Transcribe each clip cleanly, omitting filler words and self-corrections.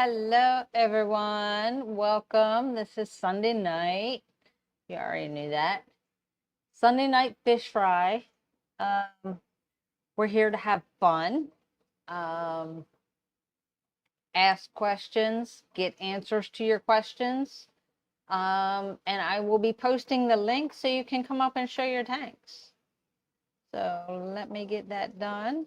Hello, everyone. Welcome. This is Sunday night. You already knew that. Sunday night fish fry. Um, we're here to have fun, um, ask questions, get answers to your questions. And I will be posting the link so you can come up and show your tanks. So let me get that done.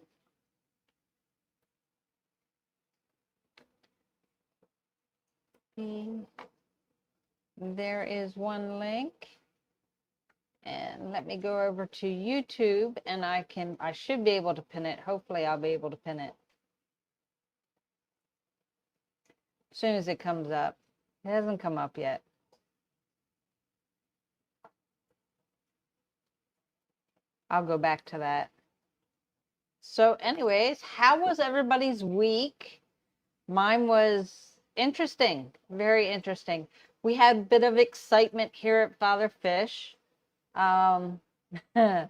There is one link. And let me go over to YouTube and I should be able to pin it. Hopefully I'll be able to pin it as soon as it comes up. It hasn't come up yet. I'll go back to that. So anyways, how was everybody's week? Mine was interesting, very interesting. We had a bit of excitement here at Father Fish. We had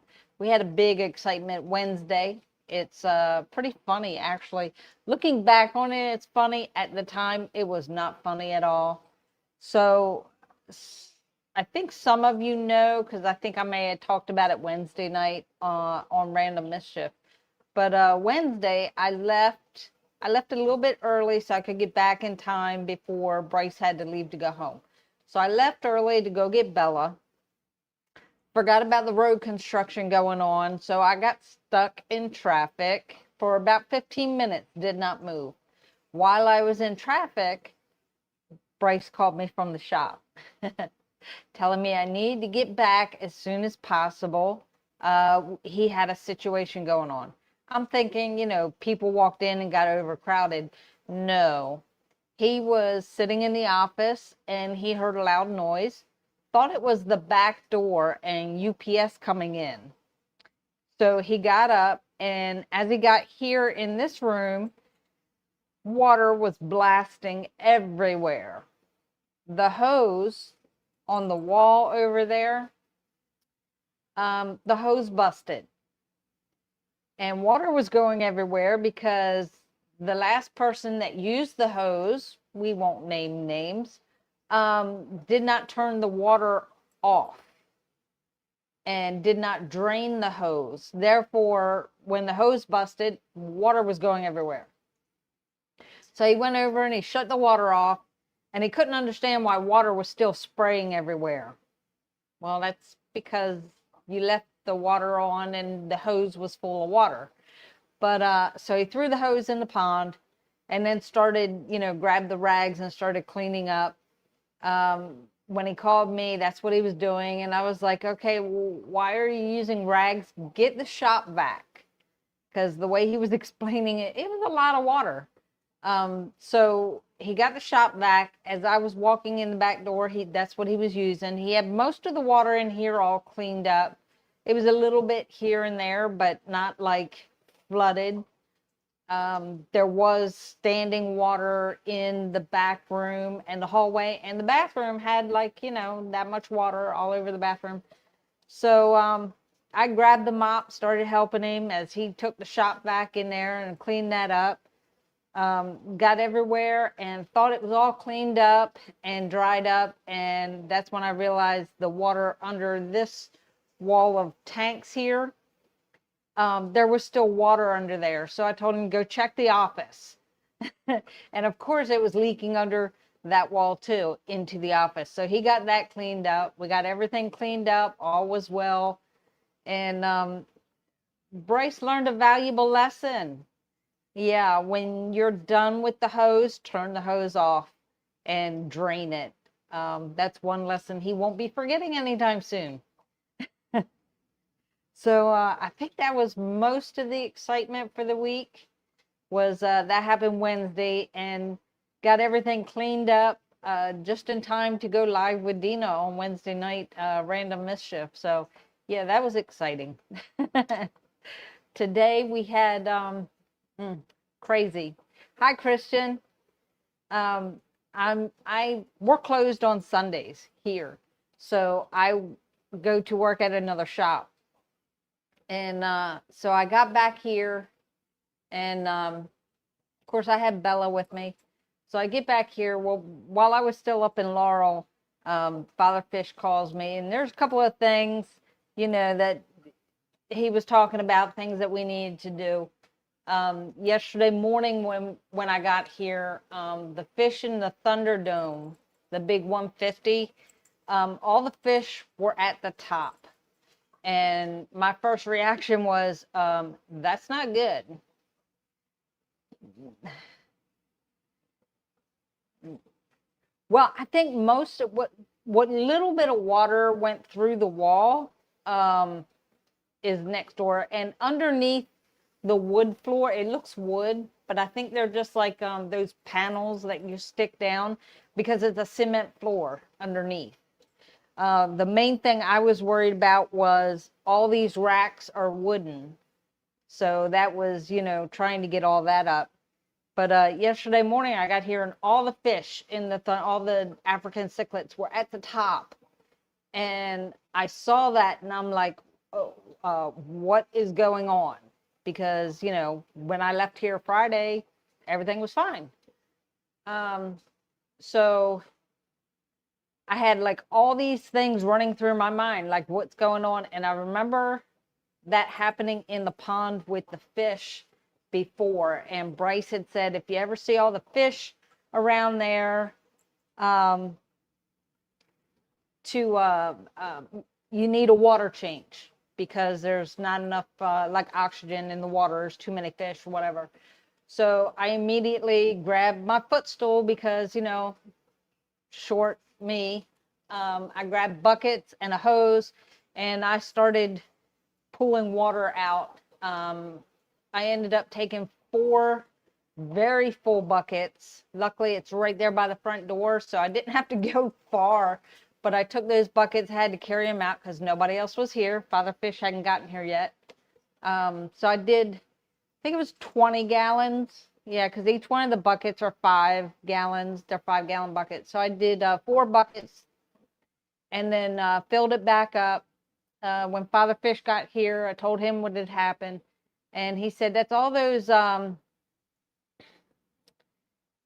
a big excitement Wednesday. It's pretty funny, actually. Looking back on it, it's funny. At the time, it was not funny at all. So I think some of you know, because I think I may have talked about it Wednesday night on Random Mischief. But Wednesday, I left a little bit early so I could get back in time before Bryce had to leave to go home. So I left early to go get Bella. Forgot about the road construction going on, so I got stuck in traffic for about 15 minutes, did not move. While I was in traffic, Bryce called me from the shop, telling me I need to get back as soon as possible. He had a situation going on. I'm thinking, people walked in and got overcrowded. No, he was sitting in the office and he heard a loud noise. Thought it was the back door and UPS coming in. So he got up, and as he got here in this room, water was blasting everywhere. The hose on the wall over there, the hose busted. And water was going everywhere because the last person that used the hose, we won't name names, did not turn the water off and did not drain the hose. Therefore, when the hose busted, water was going everywhere. So he went over and he shut the water off, and he couldn't understand why water was still spraying everywhere. Well, that's because you left the water on and the hose was full of water. But so he threw the hose in the pond and then started, grabbed the rags and started cleaning up. When he called me, that's what he was doing. And I was like, okay, well, why are you using rags? Get the shop vac. Because the way he was explaining it, it was a lot of water. So he got the shop vac. As I was walking in the back door, that's what he was using. He had most of the water in here all cleaned up. It was a little bit here and there, but not like flooded. There was standing water in the back room and the hallway, and the bathroom had that much water all over the bathroom. So I grabbed the mop, started helping him as he took the shop vac in there and cleaned that up. Got everywhere and thought it was all cleaned up and dried up, and that's when I realized the water under this wall of tanks here, there was still water under there. So I told him to go check the office. And of course it was leaking under that wall too into the office. So he got that cleaned up. We got everything cleaned up. All was well. And Bryce learned a valuable lesson. Yeah, when you're done with the hose, turn the hose off and drain it. That's one lesson he won't be forgetting anytime soon. So I think that was most of the excitement for the week. Was that happened Wednesday, and got everything cleaned up just in time to go live with Dina on Wednesday night, Random Mischief. So yeah, that was exciting. Today we had crazy. Hi, Christian. We're closed on Sundays here, so I go to work at another shop. And so I got back here, and of course I had Bella with me. So I get back here. Well, while I was still up in Laurel, Father Fish calls me, and there's a couple of things, that he was talking about, things that we needed to do. Yesterday morning when I got here, the fish in the Thunderdome, the big 150, all the fish were at the top. And my first reaction was, that's not good. Well, I think most of what little bit of water went through the wall is next door, and underneath the wood floor, it looks wood, but I think they're just like those panels that you stick down, because it's a cement floor underneath. The main thing I was worried about was all these racks are wooden. So that was, trying to get all that up. But yesterday morning I got here and all the fish in all the African cichlids were at the top. And I saw that and I'm like, oh, what is going on? Because, when I left here Friday, everything was fine. So I had like all these things running through my mind, like what's going on. And I remember that happening in the pond with the fish before. And Bryce had said, if you ever see all the fish around there, you need a water change, because there's not enough like oxygen in the water. There's too many fish or whatever. So I immediately grabbed my footstool because, short me. I grabbed buckets and a hose and I started pulling water out. I ended up taking 4 very full buckets. Luckily, it's right there by the front door, so I didn't have to go far. But I took those buckets, had to carry them out because nobody else was here. Father Fish hadn't gotten here yet. So I did, I think it was 20 gallons. Yeah, because each one of the buckets are 5 gallons. They're 5-gallon buckets. So I did 4 buckets and then filled it back up. When Father Fish got here, I told him what had happened. And he said, that's all those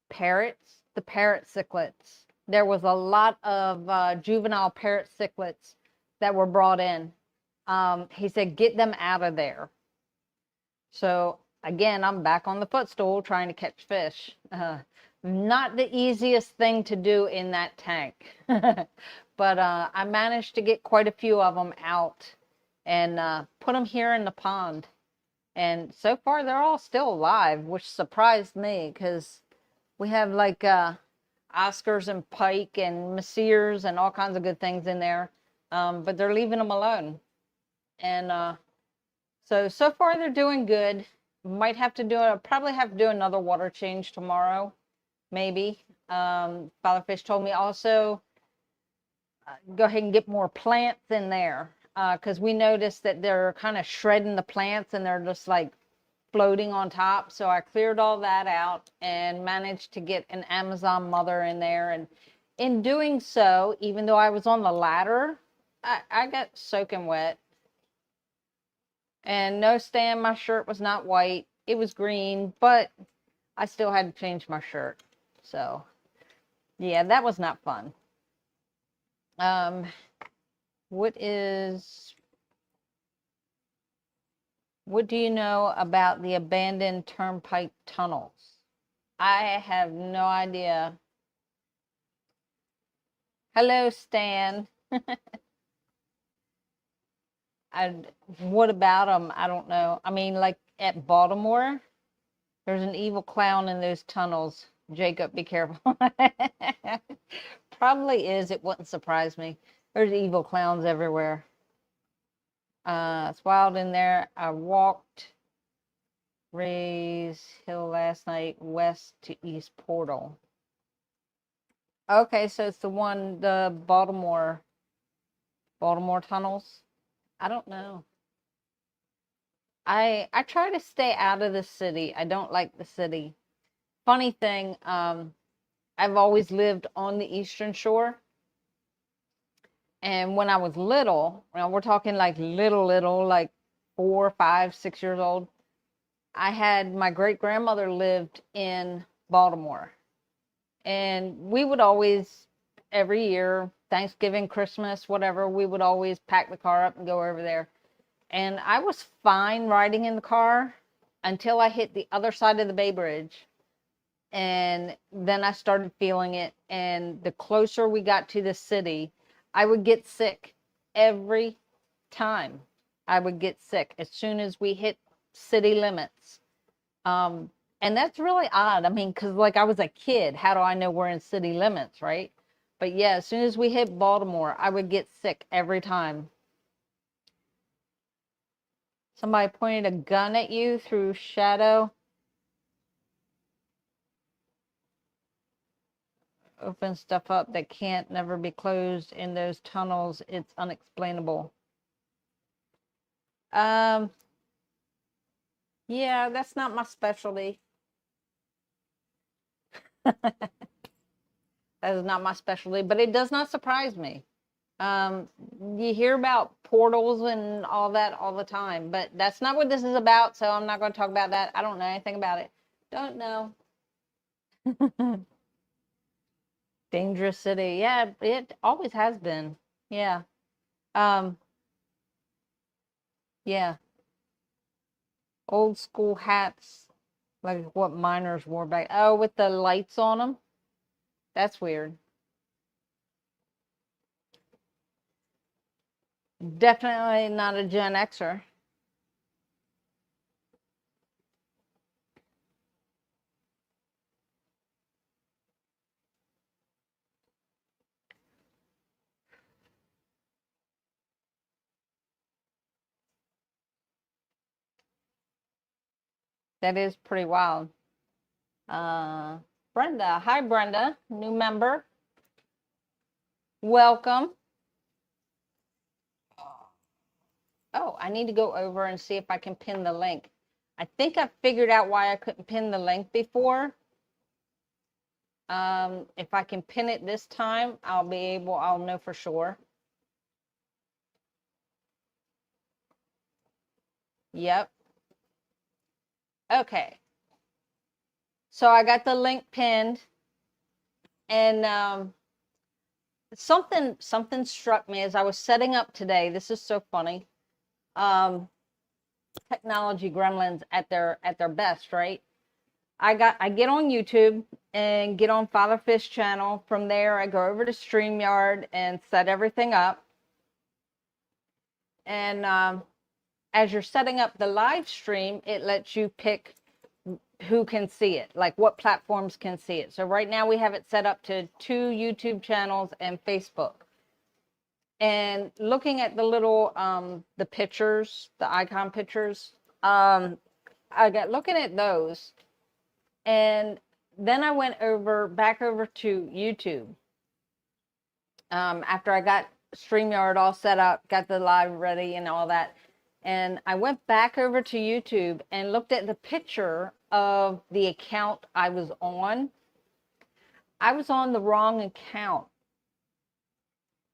parrots, the parrot cichlids. There was a lot of juvenile parrot cichlids that were brought in. He said, get them out of there. So again, I'm back on the footstool trying to catch fish. Not the easiest thing to do in that tank. But I managed to get quite a few of them out and put them here in the pond. And so far, they're all still alive, which surprised me because we have like Oscars and pike and messiers and all kinds of good things in there. But they're leaving them alone. And so far, they're doing good. Probably have to do another water change tomorrow, maybe. Father Fish told me also go ahead and get more plants in there, because we noticed that they're kind of shredding the plants and they're just like floating on top. So I cleared all that out and managed to get an Amazon mother in there. And in doing so, even though I was on the ladder, I got soaking wet. And no, Stan, my shirt was not white. It was green, but I still had to change my shirt. So yeah, that was not fun. What do you know about the abandoned turnpike tunnels? I have no idea. Hello, Stan. What about them? I don't know. I mean, like at Baltimore, there's an evil clown in those tunnels. Jacob, be careful. Probably is. It wouldn't surprise me. There's evil clowns everywhere. It's wild in there. I walked Rays Hill last night, west to East Portal. Okay, so it's the Baltimore tunnels. I don't know. I try to stay out of the city. I don't like the city. Funny thing, I've always lived on the Eastern Shore. And when I was little, we're talking like little, like 4, 5, 6 years old, my great grandmother lived in Baltimore. And we would always, every year, Thanksgiving, Christmas, whatever, we would always pack the car up and go over there. And I was fine riding in the car until I hit the other side of the Bay Bridge. And then I started feeling it. And the closer we got to the city, I would get sick every time. I would get sick as soon as we hit city limits. And that's really odd. I mean, because like I was a kid, how do I know we're in city limits, right? But yeah, as soon as we hit Baltimore, I would get sick every time. Somebody pointed a gun at you through shadow. Open stuff up that can't never be closed in those tunnels. It's unexplainable. Yeah, that's not my specialty. That is not my specialty, but it does not surprise me. You hear about portals and all that all the time, but that's not what this is about, so I'm not going to talk about that. I don't know anything about it. Don't know. Dangerous city. Yeah, it always has been. Yeah. Um, yeah. Old school hats, like what miners wore back. Oh, with the lights on them. That's weird. Definitely not a Gen Xer. That is pretty wild. Uh, Brenda. Hi, Brenda. New member. Welcome. Oh, I need to go over and see if I can pin the link. I think I figured out why I couldn't pin the link before. If I can pin it this time, I'll know for sure. Yep. Okay. So I got the link pinned, and something struck me as I was setting up today. This is so funny. Technology gremlins at their best, right? I get on YouTube and get on Father Fish channel. From there, I go over to StreamYard and set everything up. And as you're setting up the live stream, it lets you pick who can see it, like what platforms can see it. So right now we have it set up to 2 YouTube channels and Facebook. And looking at the little the pictures, the icon pictures, I got looking at those, and then I went back over to YouTube. After I got StreamYard all set up, got the live ready and all that, and I went back over to YouTube and looked at the picture of the account I was on. I was on the wrong account.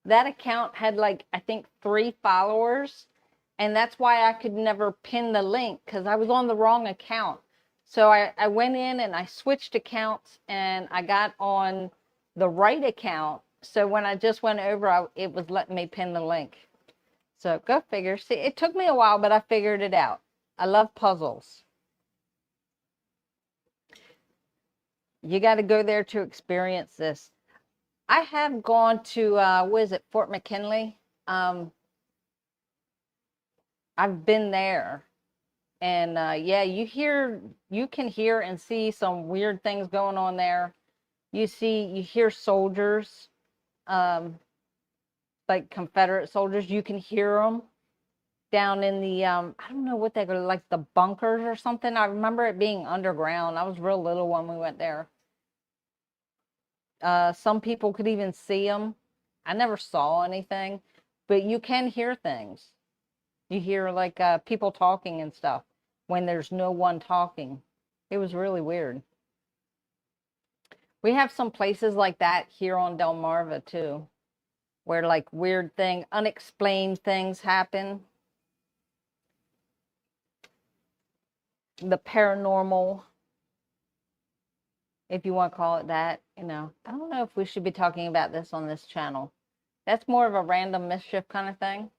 That account had, like, I think 3 followers, and that's why I could never pin the link, because I was on the wrong account. So I went in and I switched accounts, and I got on the right account. So when I just went over, it was letting me pin the link. So go figure. See, it took me a while, but I figured it out. I love puzzles. You got to go there to experience this. I have gone to, what is it, Fort McKinley? I've been there. And yeah, you can hear and see some weird things going on there. You hear soldiers, like Confederate soldiers. You can hear them down in the, I don't know what they go, like the bunkers or something. I remember it being underground. I was real little when we went there. Some people could even see them. I never saw anything, but you can hear things. You hear like people talking and stuff when there's no one talking. It was really weird. We have some places like that here on Delmarva too, where like unexplained things happen. The paranormal if you want to call it that. You know, I don't know if we should be talking about this on this channel. That's more of a random mischief kind of thing,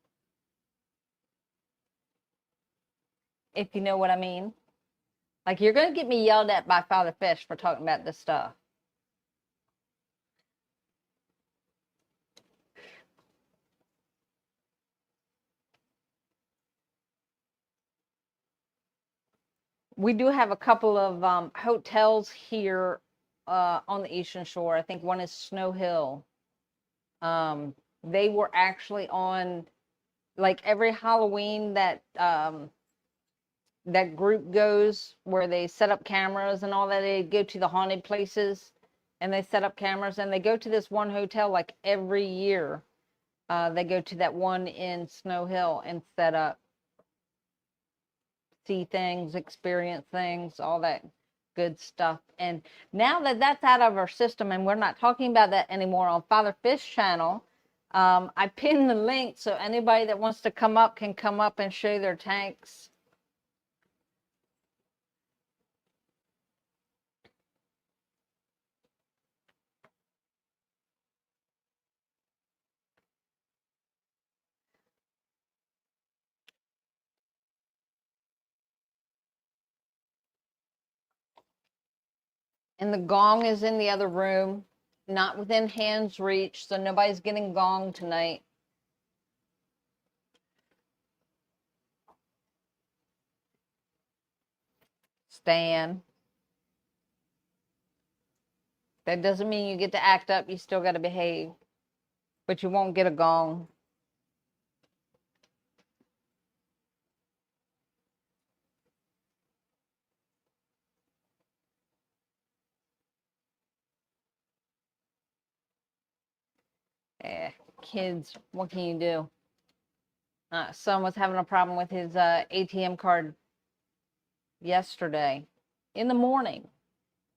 if you know what I mean. Like, you're going to get me yelled at by Father Fish for talking about this stuff. We do have a couple of hotels here on the Eastern Shore. I think one is Snow Hill. They were actually on, like, every Halloween that that group goes, where they set up cameras and all that. They go to the haunted places and they set up cameras, and they go to this one hotel like every year. They go to that one in Snow Hill and set up, see things, experience things, all that good stuff. And now that that's out of our system and we're not talking about that anymore on Father Fish channel, I pinned the link so anybody that wants to come up can come up and show their tanks. And the gong is in the other room, not within hand's reach, so nobody's getting gonged tonight. Stan. That doesn't mean you get to act up. You still got to behave. But you won't get a gong. Kids, what can you do? Son was having a problem with his ATM card yesterday in the morning.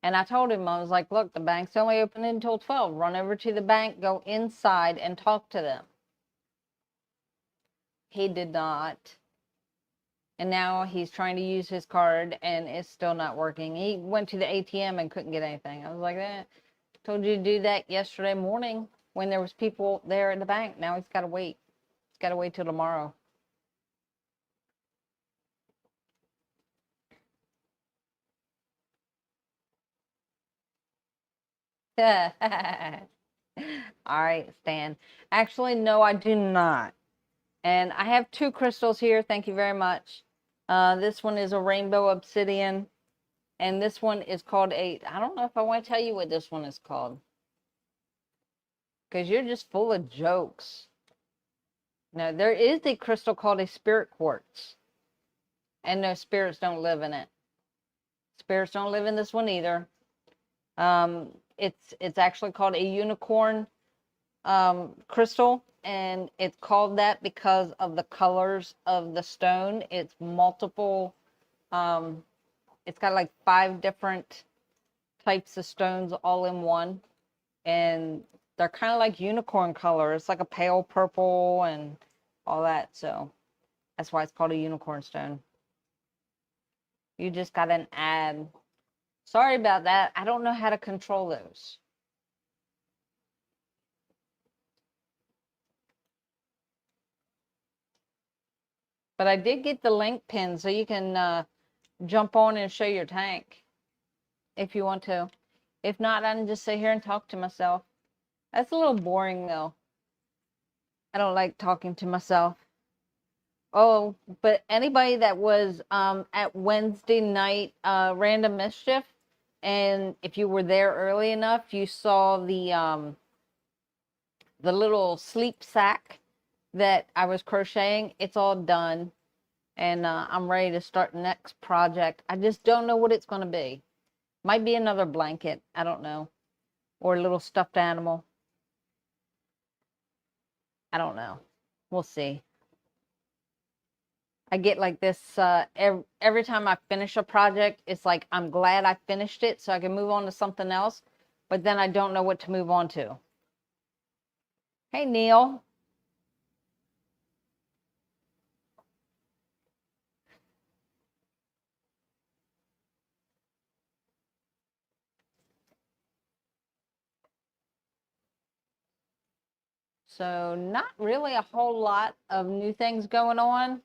And I told him, I was like, look, the bank's only open until 12. Run over to the bank, go inside and talk to them. He did not. And now he's trying to use his card and it's still not working. He went to the ATM and couldn't get anything. I was like, told you to do that yesterday morning when there was people there at the bank. Now he's got to wait. He's got to wait till tomorrow. All right, Stan. Actually, no, I do not. And I have two crystals here. Thank you very much. This one is a rainbow obsidian. And this one is called I don't know if I want to tell you what this one is called. Because you're just full of jokes. No, there is a crystal called a spirit quartz. And no, spirits don't live in it. Spirits don't live in this one either. It's actually called a unicorn crystal, and it's called that because of the colors of the stone. It's multiple, it's got like 5 different types of stones all in one, and they're kind of like unicorn color. It's like a pale purple and all that, so that's why it's called a unicorn stone. You just got an ad. Sorry about that. I don't know how to control those. But I did get the link pin, so you can jump on and show your tank if you want to. If not, I can just sit here and talk to myself. That's a little boring, though. I don't like talking to myself. Oh, but anybody that was at Wednesday night Random Mischief, and if you were there early enough, you saw the little sleep sack that I was crocheting. It's all done, and I'm ready to start the next project. I just don't know what it's going to be. Might be another blanket, I don't know, or a little stuffed animal. I don't know. We'll see. I get like this every time I finish a project. It's like I'm glad I finished it so I can move on to something else, but then I don't know what to move on to. Hey, Neil. So not really a whole lot of new things going on.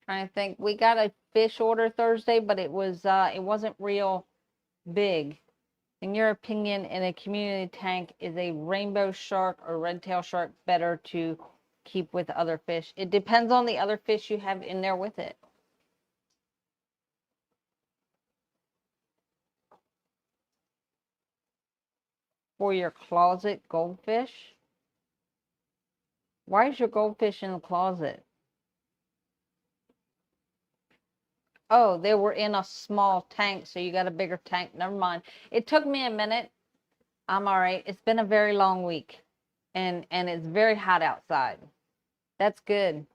Trying to think, we got a fish order Thursday, but it wasn't real big. In your opinion, in a community tank, is a rainbow shark or red tail shark better to keep with other fish? It depends on the other fish you have in there with it. For your closet goldfish? Why is your goldfish in the closet? Oh, they were in a small tank, so you got a bigger tank. Never mind. It took me a minute. I'm all right. It's been a very long week, and it's very hot outside. That's good.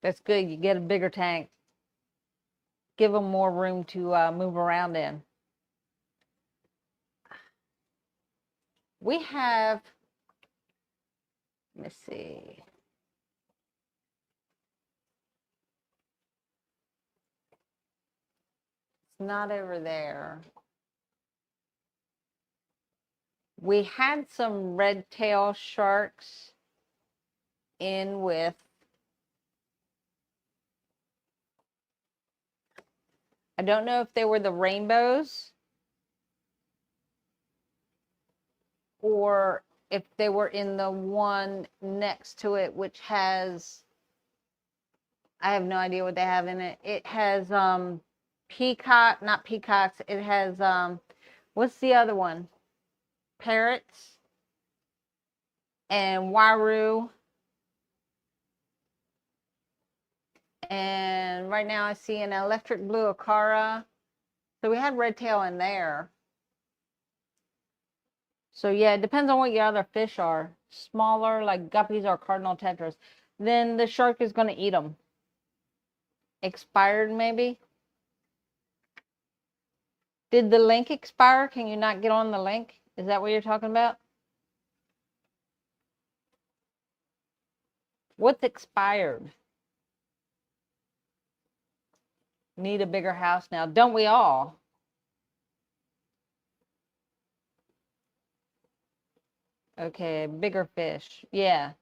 That's good. You get a bigger tank. Give them more room to move around in. We have, let me see. It's not over there. We had some red tail sharks in with, I don't know if they were the rainbows or if they were in the one next to it, which has, I have no idea what they have in it. It has peacock, not peacocks. It has what's the other one? Parrots and waru. And right now I see an electric blue acara. So we had red tail in there. So yeah, it depends on what your other fish are. Smaller, like guppies or cardinal tetras. Then the shark is going to eat them. Expired, maybe? Did the link expire? Can you not get on the link? Is that what you're talking about? What's expired? Need a bigger house now. Don't we all? Okay, bigger fish. Yeah.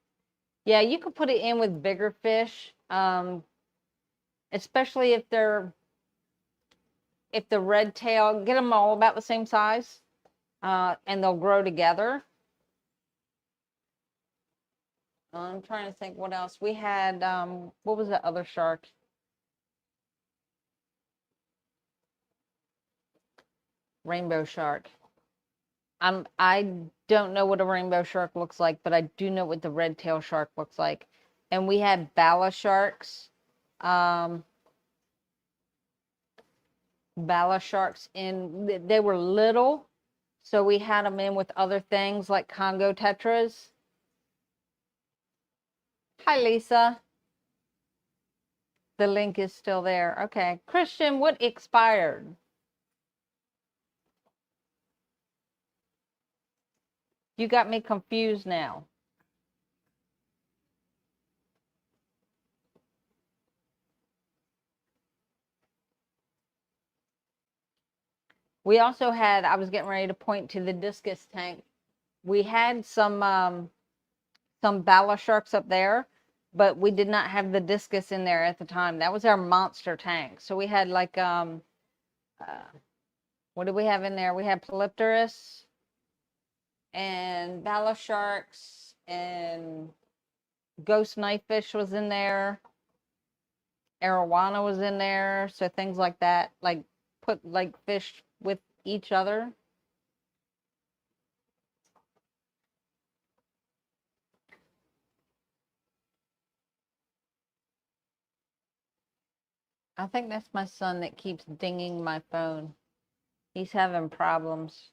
Yeah, you could put it in with bigger fish. Especially if the red tail, get them all about the same size, and they'll grow together. I'm trying to think what else. We had, what was the other shark? Rainbow shark. I don't know what a rainbow shark looks like, but I do know what the red tail shark looks like. And we had Bala sharks. Bala sharks in, they were little, so we had them in with other things like Congo tetras. Hi, Lisa. The link is still there. Okay. Christian, what expired? You got me confused now. We also had, I was getting ready to point to the discus tank. We had some Bala sharks up there, but we did not have the discus in there at the time. That was our monster tank. So we had like, what did we have in there? We had Polypterus and Bala sharks and ghost knifefish was in there. Arowana was in there. So things like that, like put like fish with each other. I think that's my son that keeps dinging my phone. He's having problems.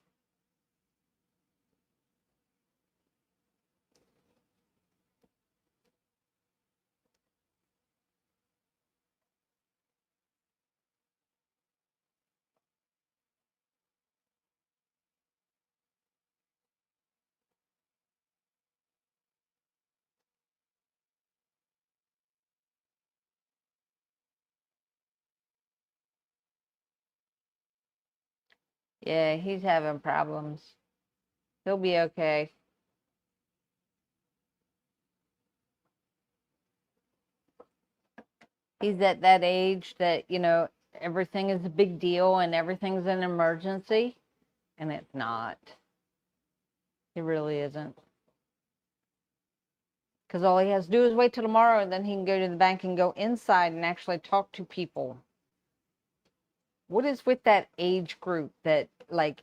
Yeah, he's having problems. He'll be okay. He's at that age that, everything is a big deal and everything's an emergency, and it's not. It really isn't. Because all he has to do is wait till tomorrow, and then he can go to the bank and go inside and actually talk to people. What is with that age group that, like,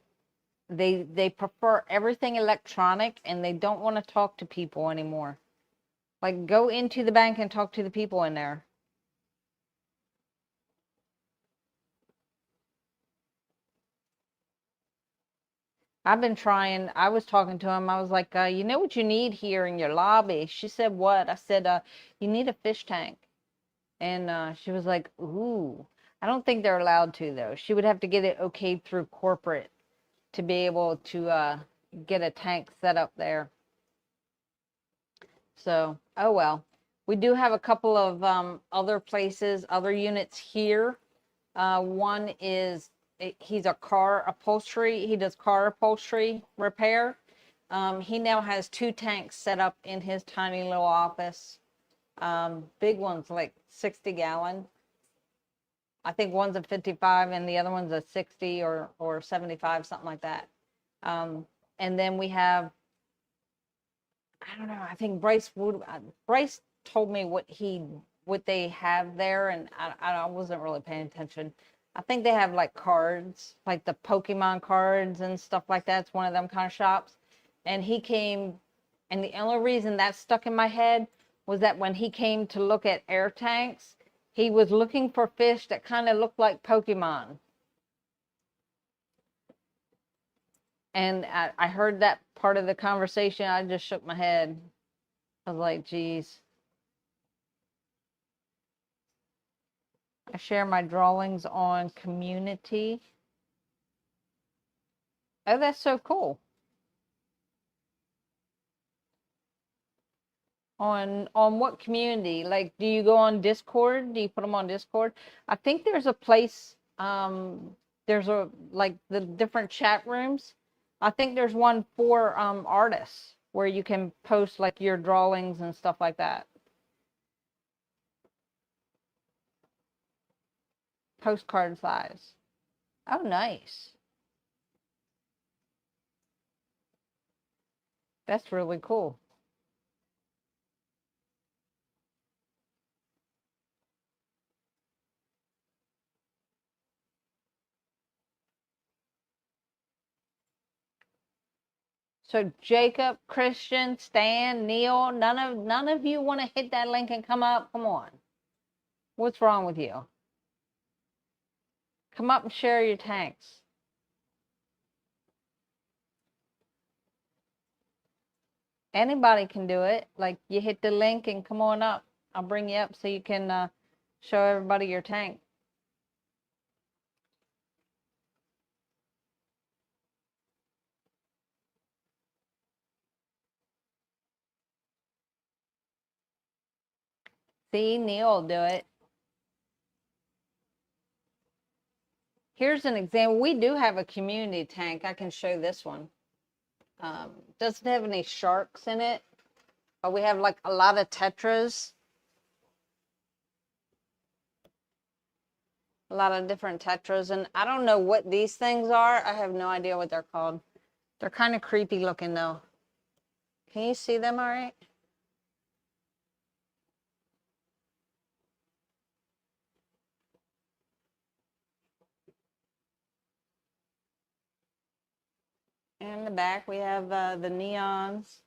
they prefer everything electronic and they don't want to talk to people anymore? Like, go into the bank and talk to the people in there. I've been trying. I was talking to him. I was like, you know what you need here in your lobby? She said, what? I said, you need a fish tank. And she was like, ooh. I don't think they're allowed to, though. She would have to get it okayed through corporate to be able to get a tank set up there. So, oh well. We do have a couple of other places, other units here. One is, he's a car upholstery. He does car upholstery repair. He now has 2 tanks set up in his tiny little office. Big ones, like 60-gallon. I think one's a 55 and the other one's a 60 or 75, something like that. And then we have, I don't know, I think Bryce told me what they have there, and I wasn't really paying attention. I think they have like cards, like the Pokemon cards and stuff like that. It's one of them kind of shops. And he came, and the only reason that stuck in my head was that when he came to look at air tanks, he was looking for fish that kind of looked like Pokemon. And I heard that part of the conversation. I just shook my head. I was like, geez. I share my drawings on community. Oh, that's so cool. On what community? Like, do you go on Discord? Do you put them on Discord? I think there's a place, there's like the different chat rooms. I think there's one for artists where you can post like your drawings and stuff like that. Postcard size. Oh, nice. That's really cool. So Jacob, Christian, Stan, Neil, none of you want to hit that link and come up? Come on. What's wrong with you? Come up and share your tanks. Anybody can do it. Like, you hit the link and come on up. I'll bring you up so you can show everybody your tank. See, Neil will do it. Here's an example. We do have a community tank. I can show this one. Doesn't have any sharks in it, but we have like a lot of tetras. A lot of different tetras, and I don't know what these things are. I have no idea what they're called. They're kind of creepy looking though. Can you see them all right? And in the back we have the neons.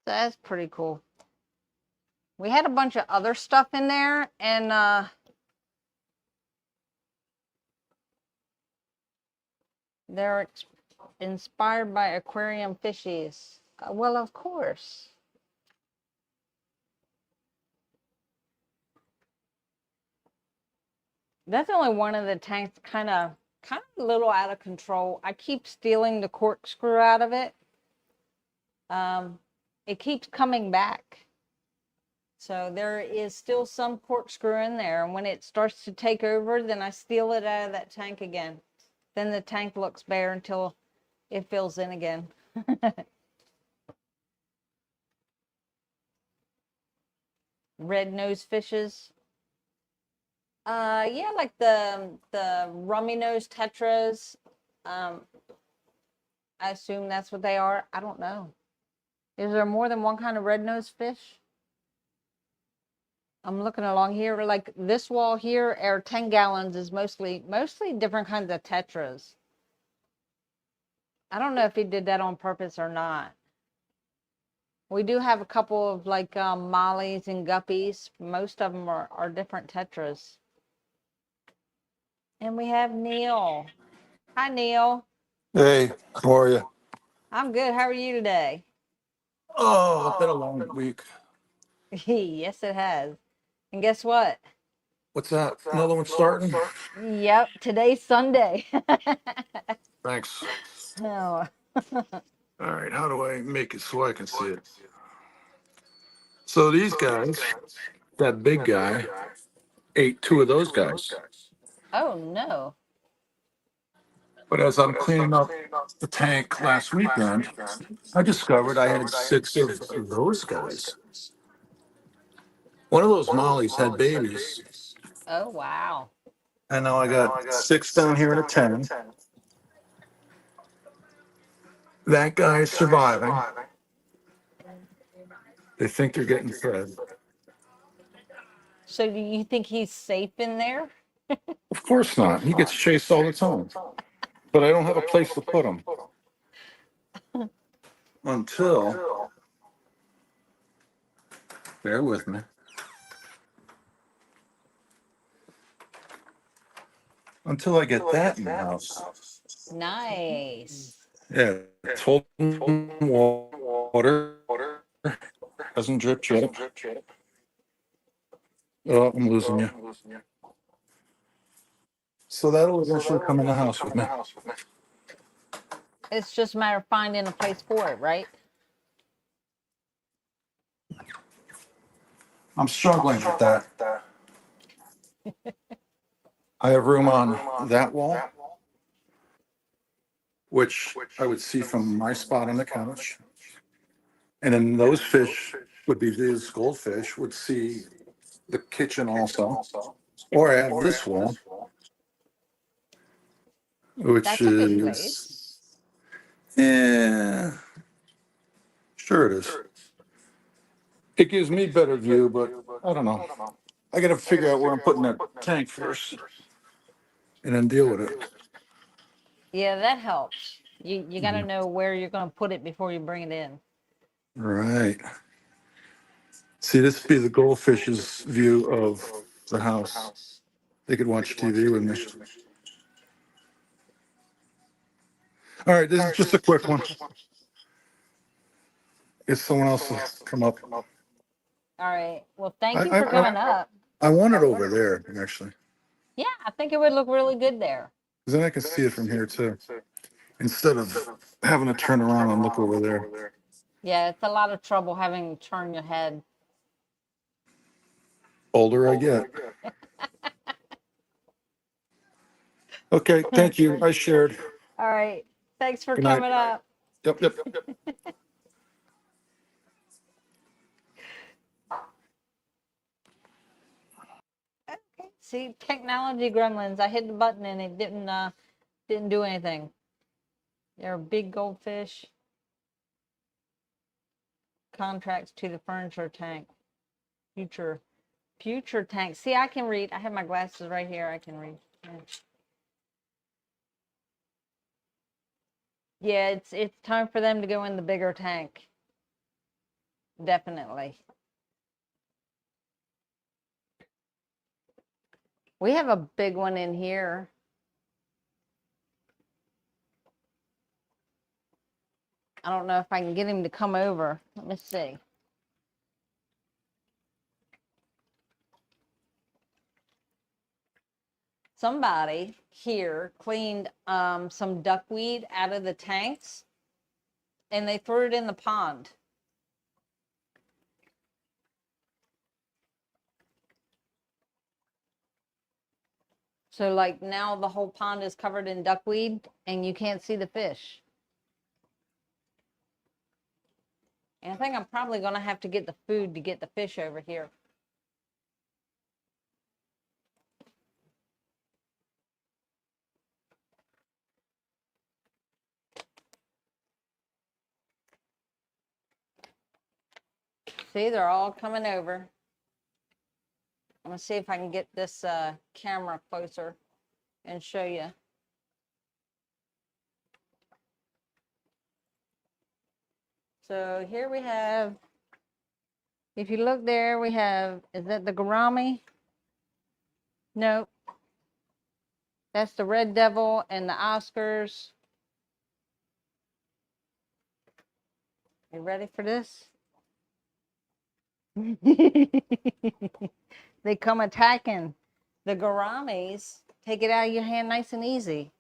So that's pretty cool. We had a bunch of other stuff in there, and they're inspired by aquarium fishies. Well, of course. That's only one of the tanks kind of kind of a little out of control. I keep stealing the corkscrew out of it. It keeps coming back. So there is still some corkscrew in there. And when it starts to take over, then I steal it out of that tank again. Then the tank looks bare until it fills in again. Red nose fishes. Yeah, like the rummy nose tetras. I assume that's what they are. I don't know. Is there more than one kind of red nose fish? I'm looking along here, like this wall here, our 10 gallons is mostly different kinds of tetras. I don't know if he did that on purpose or not. We do have a couple of like mollies and guppies. Most of them are different tetras. And we have Neil. Hi, Neil. Hey, how are you? I'm good. How are you today? Oh, it's been a long week. Yes, it has. And guess what? What's that? Another one starting? Yep, today's Sunday. Thanks. Oh. All right, how do I make it so I can see it? So these guys, that big guy, ate two of those guys. Oh no. But as I'm cleaning up the tank last weekend, I discovered I had six of those guys. One of those mollies had babies, Oh wow. and now I got six down here in a 10. That guy is surviving. They think they're getting fed. So do you think he's safe in there? Of course not. He gets chased all the time. But I don't have a place to put him until, bear with me, until I get that in the house. Nice. Yeah, it's holding water, doesn't drip drip. Oh, I'm losing you. So that'll eventually come in the house with me. It's just a matter of finding a place for it, right? I'm struggling with that. I have room on that wall, which I would see from my spot on the couch. And then those fish would be these goldfish would see the kitchen also. Or I have this wall, which That's a good is, place. yeah, sure it is. It gives me better view, but I don't know. I got to figure out where I'm putting that tank first and then deal with it. Yeah, that helps. You got to know where you're going to put it before you bring it in. Right. See, this would be the goldfish's view of the house. They could watch TV with me. All right, this is just a quick one. If someone else will come up. All right. Well, thank you I, for I, coming up. I want it over there, actually. Yeah, I think it would look really good there. Because then I can see it from here, too. Instead of having to turn around and look over there. Yeah, it's a lot of trouble having to turn your head. Older I get. Okay, thank you. I shared. All right. Thanks for Good night. coming up. Yep. Okay. See, technology gremlins. I hit the button and it didn't do anything. They're a big goldfish. Contracts to the furniture tank. Future tank. See, I can read. I have my glasses right here. I can read. Yeah, it's time for them to go in the bigger tank. Definitely. We have a big one in here. I don't know if I can get him to come over. Let me see. somebody here cleaned some duckweed out of the tanks and they threw it in the pond. So like now the whole pond is covered in duckweed and you can't see the fish. And I think I'm probably going to have to get the food to get the fish over here. See, they're all coming over. I'm going to see if I can get this camera closer and show you. So here we have, if you look there, we have, is that the gourami? Nope. That's the red devil and the Oscars. You ready for this? They come attacking. The gouramis take it out of your hand nice and easy.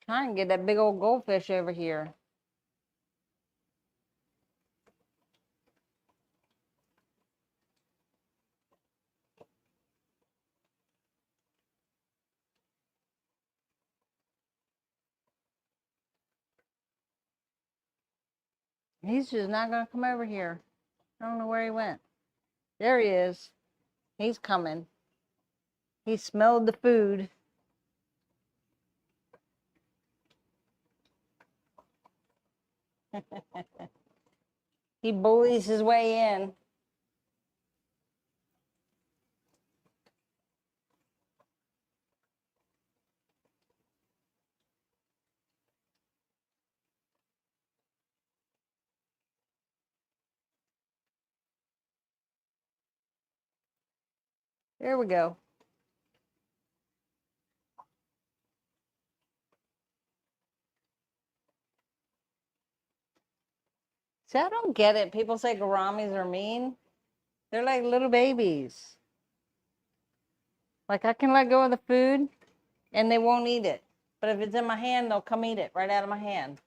Try and get that big old goldfish over here. He's just not going to come over here. I don't know where he went. There he is. He's coming. He smelled the food. He bullies his way in. There we go. See, I don't get it. People say gouramis are mean. They're like little babies. Like I can let go of the food and they won't eat it. But if it's in my hand, they'll come eat it right out of my hand.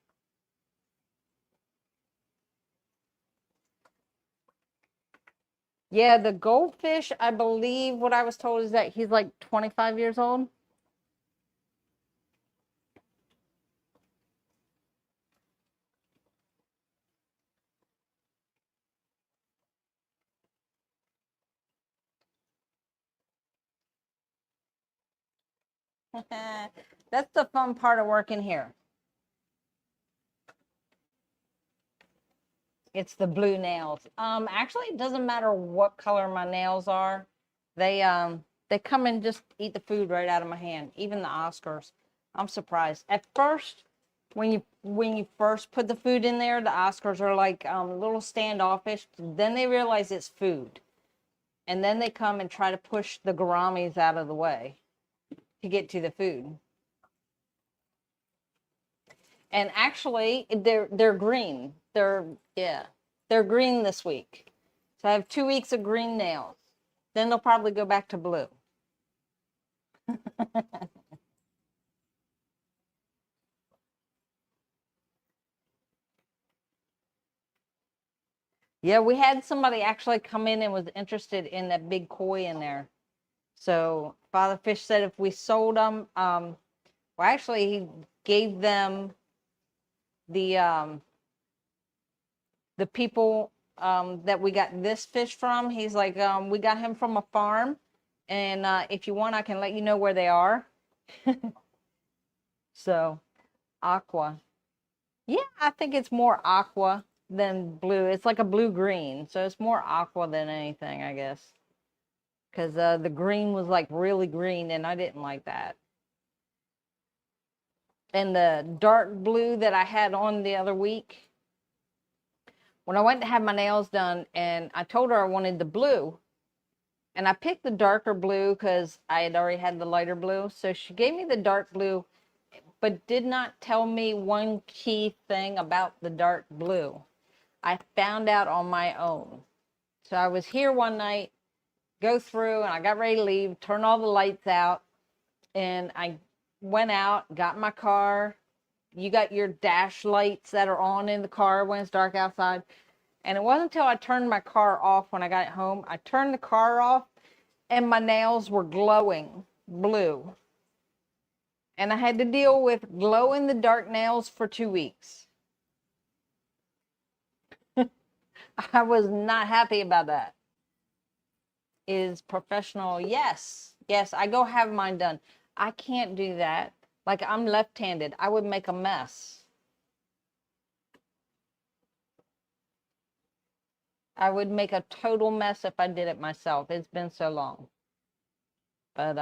Yeah, the goldfish, I believe what I was told is that he's like 25 years old. That's the fun part of working here. It's the blue nails. Actually, it doesn't matter what color my nails are. They come and just eat the food right out of my hand. Even the Oscars. I'm surprised. At first, when you first put the food in there, the Oscars are like a little standoffish. Then they realize it's food, and then they come and try to push the gouramis out of the way to get to the food. And actually, they're green. They're green this week. So I have 2 weeks of green nails. Then they'll probably go back to blue. Yeah, we had somebody actually come in and was interested in that big koi in there. So Father Fish said if we sold them, well, actually he gave them the people that we got this fish from. He's like, we got him from a farm, and if you want, I can let you know where they are. So, aqua. Yeah, I think it's more aqua than blue. It's like a blue-green, so it's more aqua than anything, I guess. Because the green was like really green, and I didn't like that. And the dark blue that I had on the other week, when I went to have my nails done, and I told her I wanted the blue, And I picked the darker blue because I had already had the lighter blue. So she gave me the dark blue, but did not tell me one key thing about the dark blue. I found out on my own. So I was here one night, go through, and I got ready to leave, turn all the lights out, and I went out, got in my car. You got your dash lights that are on in the car when it's dark outside. And it wasn't until I turned my car off when I got home, I turned the car off and my nails were glowing blue. And I had to deal with glow in the dark nails for 2 weeks. I was not happy about that. Is professional? Yes. Yes, I go have mine done. I can't do that. Like, I'm left-handed. I would make a mess. I would make a total mess if I did it myself. It's been so long. But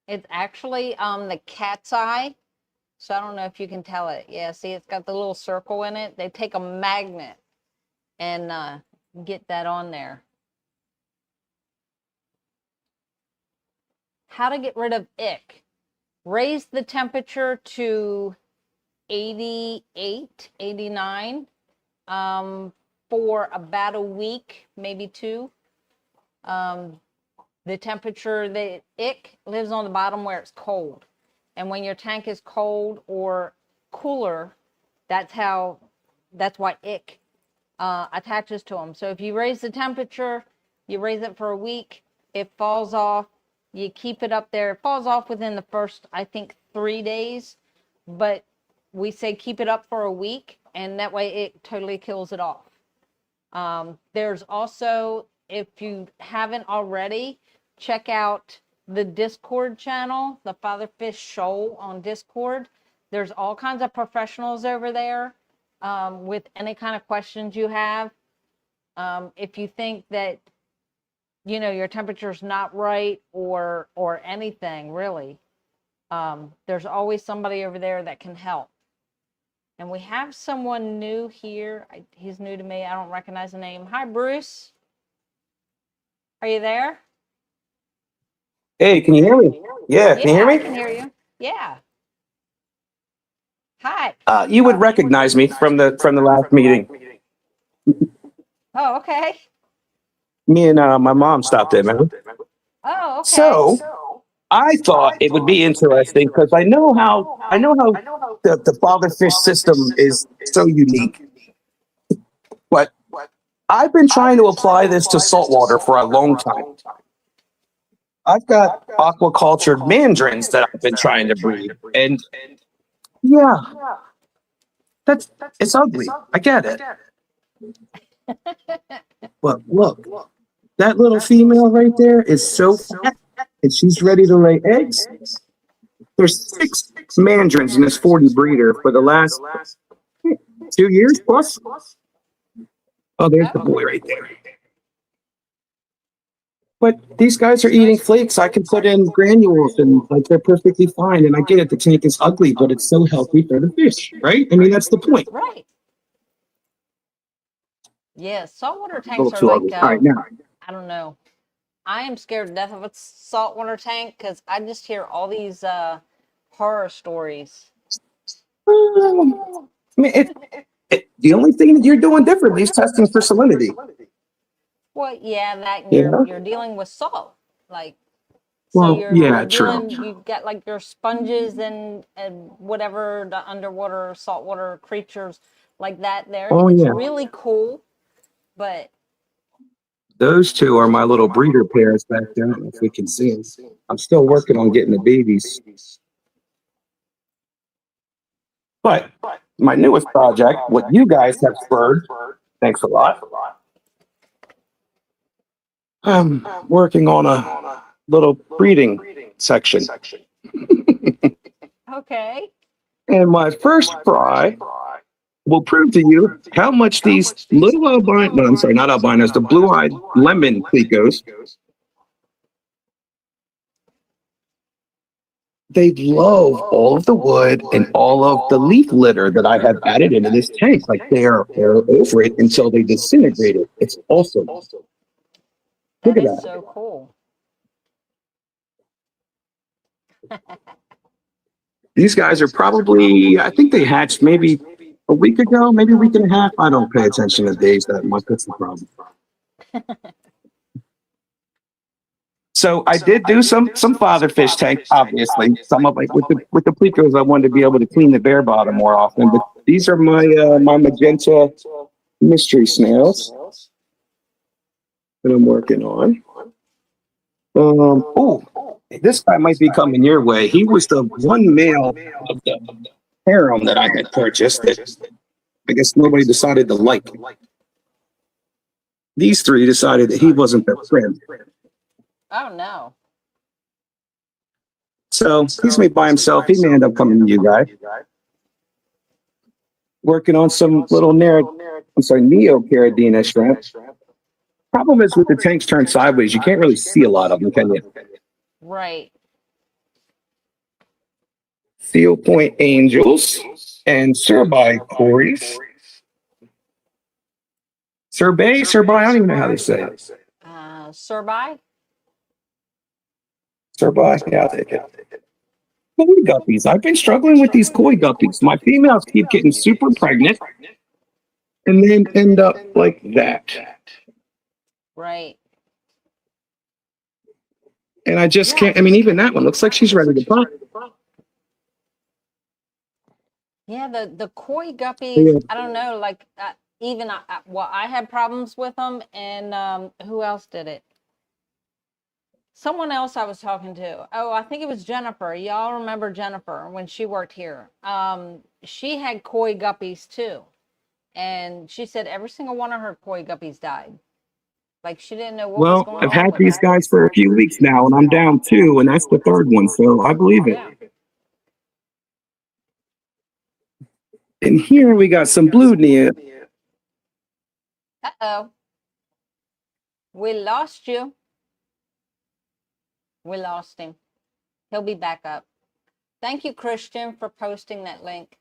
it's actually the cat's eye. So I don't know if you can tell it. Yeah, see, it's got the little circle in it. They take a magnet and get that on there. How to get rid of ick. Raise the temperature to 88, 89 for about a week, maybe 2. The temperature, the ick lives on the bottom where it's cold. And when your tank is cold or cooler, that's why ick attaches to them. So if you raise the temperature, you raise it for a week, it falls off, you keep it up there. It falls off within the first, I think, 3 days, but we say keep it up for a week, and that way it totally kills it off. There's also, if you haven't already, check out the Discord channel, the Fatherfish Shoal on Discord. There's all kinds of professionals over there with any kind of questions you have. If you think that, you know, your temperature's not right or anything really, there's always somebody over there that can help. And we have someone new here. He's new to me. I don't recognize the name. Hi, Bruce. Are you there? Hey, can you hear me? Yeah, can you hear I me? can hear you. Yeah. Hi. You would recognize me from the last meeting. Oh, okay. Me and my mom stopped in, man. Oh, okay. So I thought it would be interesting because I know how the fatherfish system is so unique. But I've been trying to apply this to saltwater for a long time. I've got aquacultured mandrins that I've been trying to breed, and yeah, it's ugly. I get it. But look, that little female right there is so fat, and she's ready to lay eggs. There's 6 mandrins in this 40 breeder for the last 2 years plus. Oh, there's the boy right there. But these guys are eating flakes. I can put in granules and like they're perfectly fine. And I get it, the tank is ugly, but it's so healthy for the fish, right? I mean, that's the point. Right. Yeah, saltwater A tanks little are too like, ugly. All right, now. I don't know. I am scared to death of a saltwater tank because I just hear all these horror stories. I mean, the only thing that you're doing differently is testing for salinity. Well, yeah, that Yeah. you're dealing with salt, like. Well, So yeah, true. you've got like your sponges and whatever the underwater saltwater creatures like that there. Oh, It's yeah. really cool, but Those two are my little breeder pairs back there. I don't know if we can see them. I'm still working on getting the babies. But my newest project, what you guys have spurred, thanks a lot. I'm working on a little breeding section. okay. And my first fry will prove to you how much these little albino, no, I'm sorry, not albinos, the blue-eyed lemon plecos, they love all of the wood and all of the leaf litter that I have added into this tank. Like they are all over it until they disintegrate it. It's awesome. Look That at is that. so cool. These guys are probably, I think they hatched maybe a week ago, maybe a week and a half. I don't pay attention to days that much. That's the problem. So I did do some father fish tank, obviously. Some of like with the plecos, I wanted to be able to clean the bare bottom more often. But these are my my magenta mystery snails that I'm working on. Oh, this guy might be coming your way. He was the one male of the harem that I had purchased that I guess nobody decided to like. These three decided that he wasn't their friend. Oh no. So he's made by himself. He may end up coming to you guys. Working on some little Neocaridina shrimp. Problem is with the tanks turned sideways, you can't really see a lot of them, can you? Right. Theo Point Angels and Surbai Cories. Surbai, I don't even know how to say it. Surbai? Surbai, yeah, I'll take it. Koi guppies. I've been struggling with these koi guppies. My females keep getting super pregnant and then end up like that. Right. And I just can't, I mean, even that one looks like she's ready to pop. Yeah, the koi guppies, Yeah. I don't know, like even well, I had problems with them, and who else did it? Someone else I was talking to. Oh, I think it was Jennifer. Y'all remember Jennifer when she worked here? She had koi guppies too, and she said every single one of her koi guppies died. Like she didn't know what was Well, going I've on had with these them. guys for a few weeks now, and I'm down two, and that's the third one, so I believe it. Yeah. And here we got some blue Nia. Uh-oh. We lost you. We lost him. He'll be back up. Thank you, Christian, for posting that link.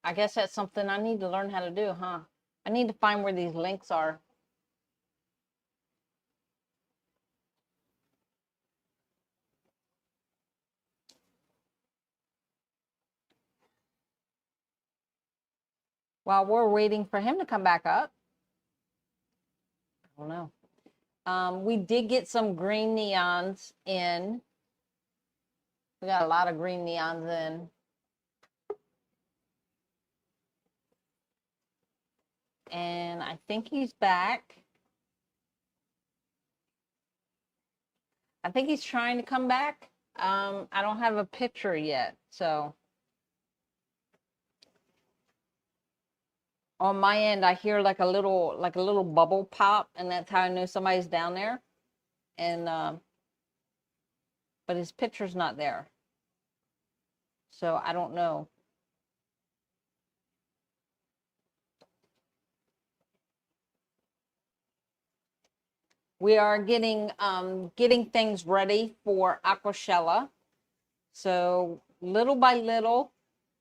I guess that's something I need to learn how to do, huh? I need to find where these links are. While we're waiting for him to come back up. I don't know. We did get some green neons in. We got a lot of green neons in. And I think he's back. I think he's trying to come back. I don't have a picture yet, so. On my end, I hear like a little bubble pop, and that's how I know somebody's down there. And but his picture's not there, so I don't know. We are getting things ready for Aquashella, so little by little,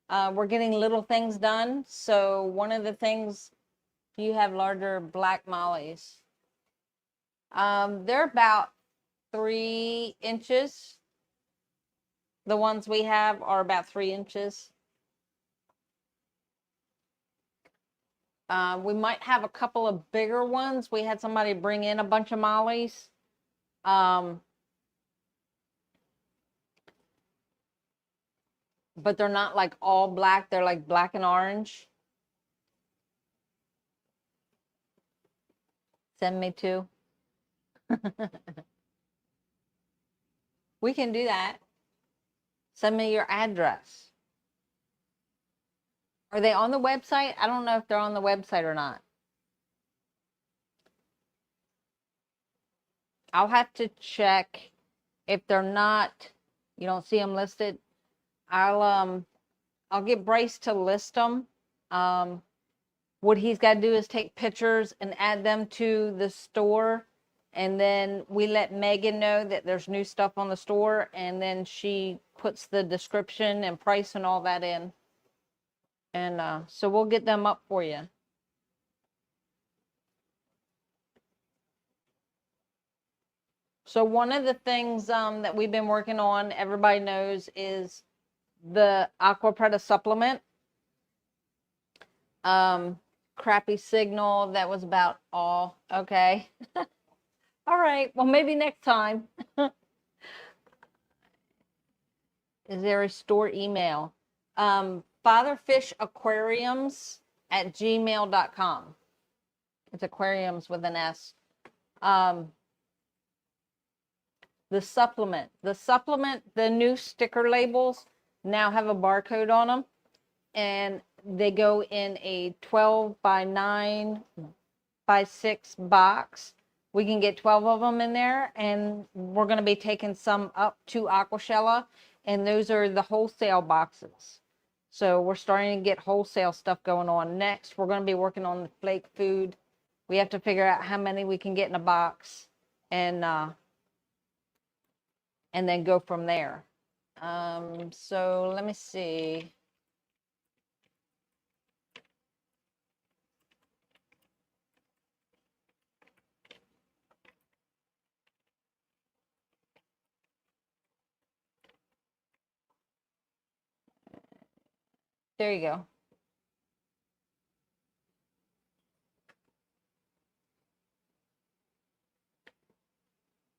we're getting little things done. So one of the things, you have larger black mollies. They're about 3 inches. The ones we have are about 3 inches. We might have a couple of bigger ones. We had somebody bring in a bunch of mollies. But they're not like all black. They're like black and orange. Send me two. We can do that. Send me your address. Are they on the website? I don't know if they're on the website or not. I'll have to check. If they're not, you don't see them listed, I'll get Bryce to list them. What he's got to do is take pictures and add them to the store, And then we let Megan know that there's new stuff on the store, and then she puts the description and price and all that in. And so we'll get them up for you. So one of the things that we've been working on, everybody knows, is the Aqua Preta supplement. Crappy signal. That was about all. Okay. All right. Well, maybe next time. Is there a store email? Fatherfishaquariums@gmail.com. It's aquariums with an S. The supplement, the new sticker labels now have a barcode on them, and they go in a 12 by 9 by 6 box. We can get 12 of them in there, and we're going to be taking some up to Aquashella, and those are the wholesale boxes. So we're starting to get wholesale stuff going on. Next, we're going to be working on the flake food. We have to figure out how many we can get in a box, and then go from there. So let me see. There you go.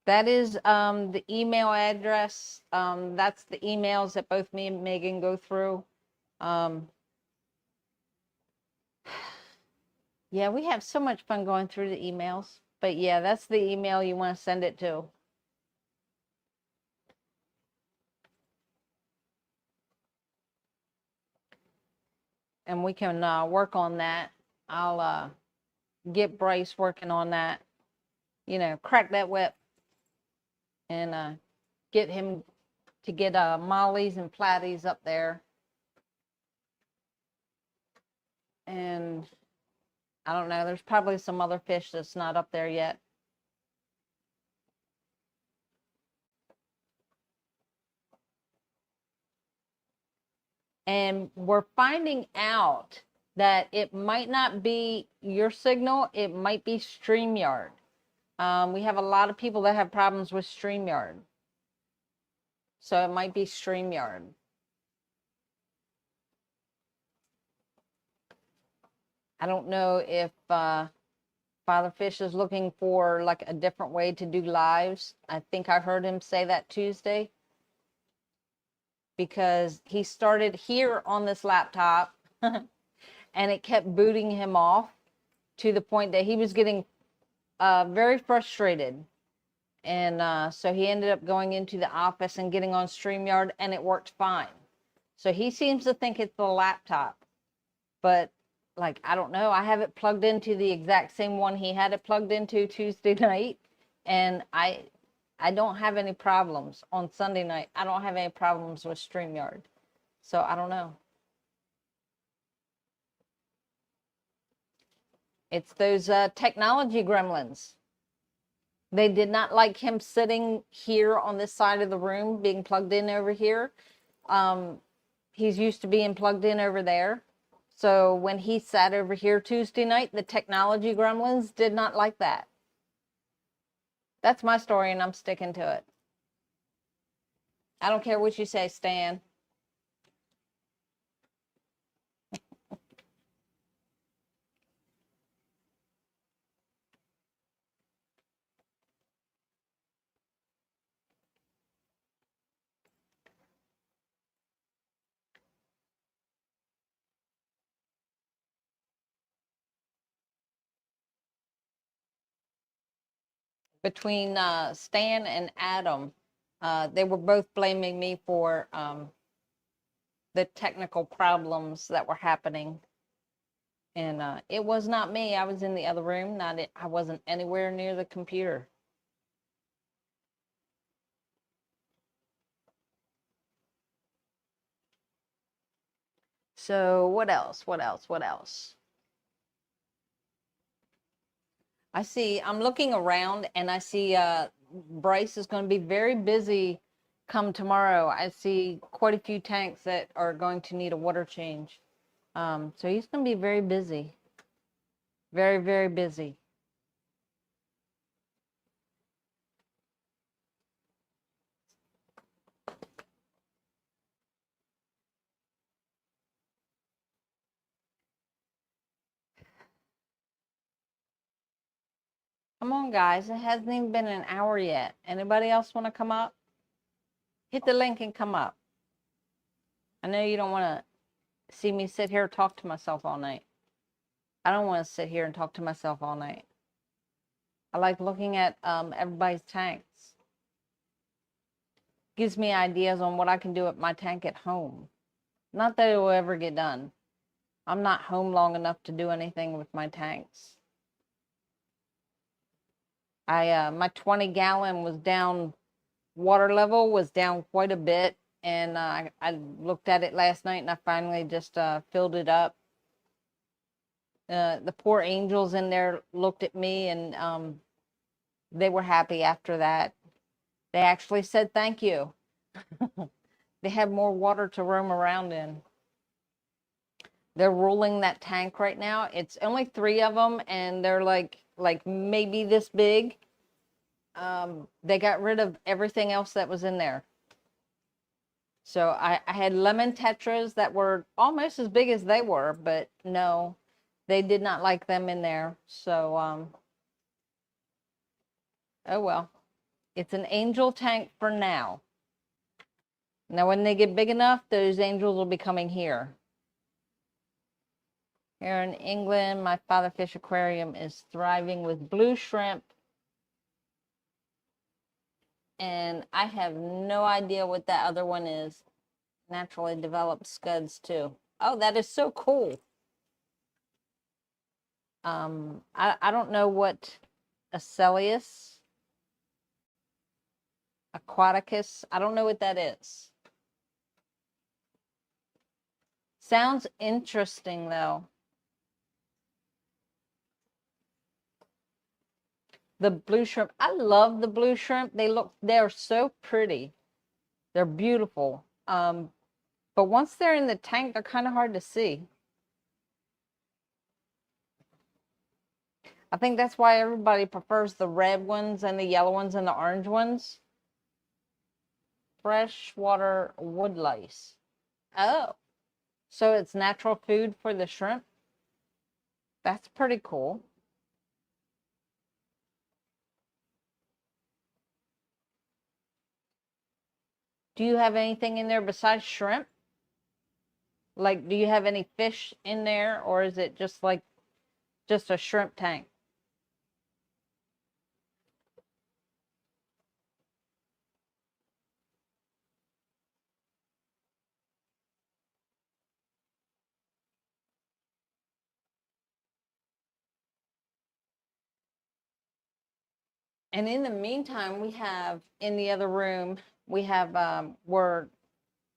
That is the email address. That's the emails that both me and Megan go through. Yeah, we have so much fun going through the emails. But yeah, that's the email you want to send it to. And we can work on that. I'll get Bryce working on that. You know, crack that whip and get him to get mollies and platies up there. And I don't know, there's probably some other fish that's not up there yet. And we're finding out that it might not be your signal, it might be StreamYard. We have a lot of people that have problems with StreamYard. So it might be StreamYard. I don't know if Father Fish is looking for like a different way to do lives. I think I heard him say that Tuesday. Because he started here on this laptop and it kept booting him off to the point that he was getting very frustrated. And so he ended up going into the office and getting on StreamYard, and it worked fine. So he seems to think it's the laptop. But like, I don't know. I have it plugged into the exact same one he had it plugged into Tuesday night. And I don't have any problems on Sunday night. I don't have any problems with StreamYard. So I don't know. It's those technology gremlins. They did not like him sitting here on this side of the room, being plugged in over here. He's used to being plugged in over there. So when he sat over here Tuesday night, the technology gremlins did not like that. That's my story, and I'm sticking to it. I don't care what you say, Stan. Between Stan and Adam, they were both blaming me for the technical problems that were happening. And it was not me. I was in the other room. I wasn't anywhere near the computer. So what else? I'm looking around and I see Bryce is going to be very busy come tomorrow. I see quite a few tanks that are going to need a water change. So he's going to be very busy. Very, very busy. Come on, guys. It hasn't even been an hour yet. Anybody else want to come up? Hit the link and come up. I know you don't want to see me sit here and talk to myself all night. I don't want to sit here and talk to myself all night. I like looking at everybody's tanks. Gives me ideas on what I can do at my tank at home. Not that it will ever get done. I'm not home long enough to do anything with my tanks. My 20-gallon was down, water level was down quite a bit, and I looked at it last night and I finally just filled it up. The poor angels in there looked at me and they were happy after that. They actually said thank you. They have more water to roam around in. They're ruling that tank right now. It's only 3 of them and they're like maybe this big. They got rid of everything else that was in there. So I had lemon tetras that were almost as big as they were, but no, they did not like them in there. So, oh well, it's an angel tank for now. Now, when they get big enough, those angels will be coming here. Here in England, my father fish aquarium is thriving with blue shrimp. And I have no idea what that other one is. Naturally developed scuds too. Oh, that is so cool. I don't know what Acelius aquaticus, I don't know what that is. Sounds interesting though. The blue shrimp, I love the blue shrimp. They're so pretty. They're beautiful. But once they're in the tank, they're kind of hard to see. I think that's why everybody prefers the red ones and the yellow ones and the orange ones. Freshwater wood lice. Oh, so it's natural food for the shrimp? That's pretty cool. Do you have anything in there besides shrimp? Like, do you have any fish in there, or is it just like just a shrimp tank? And in the meantime, we have in the other room, we have, we're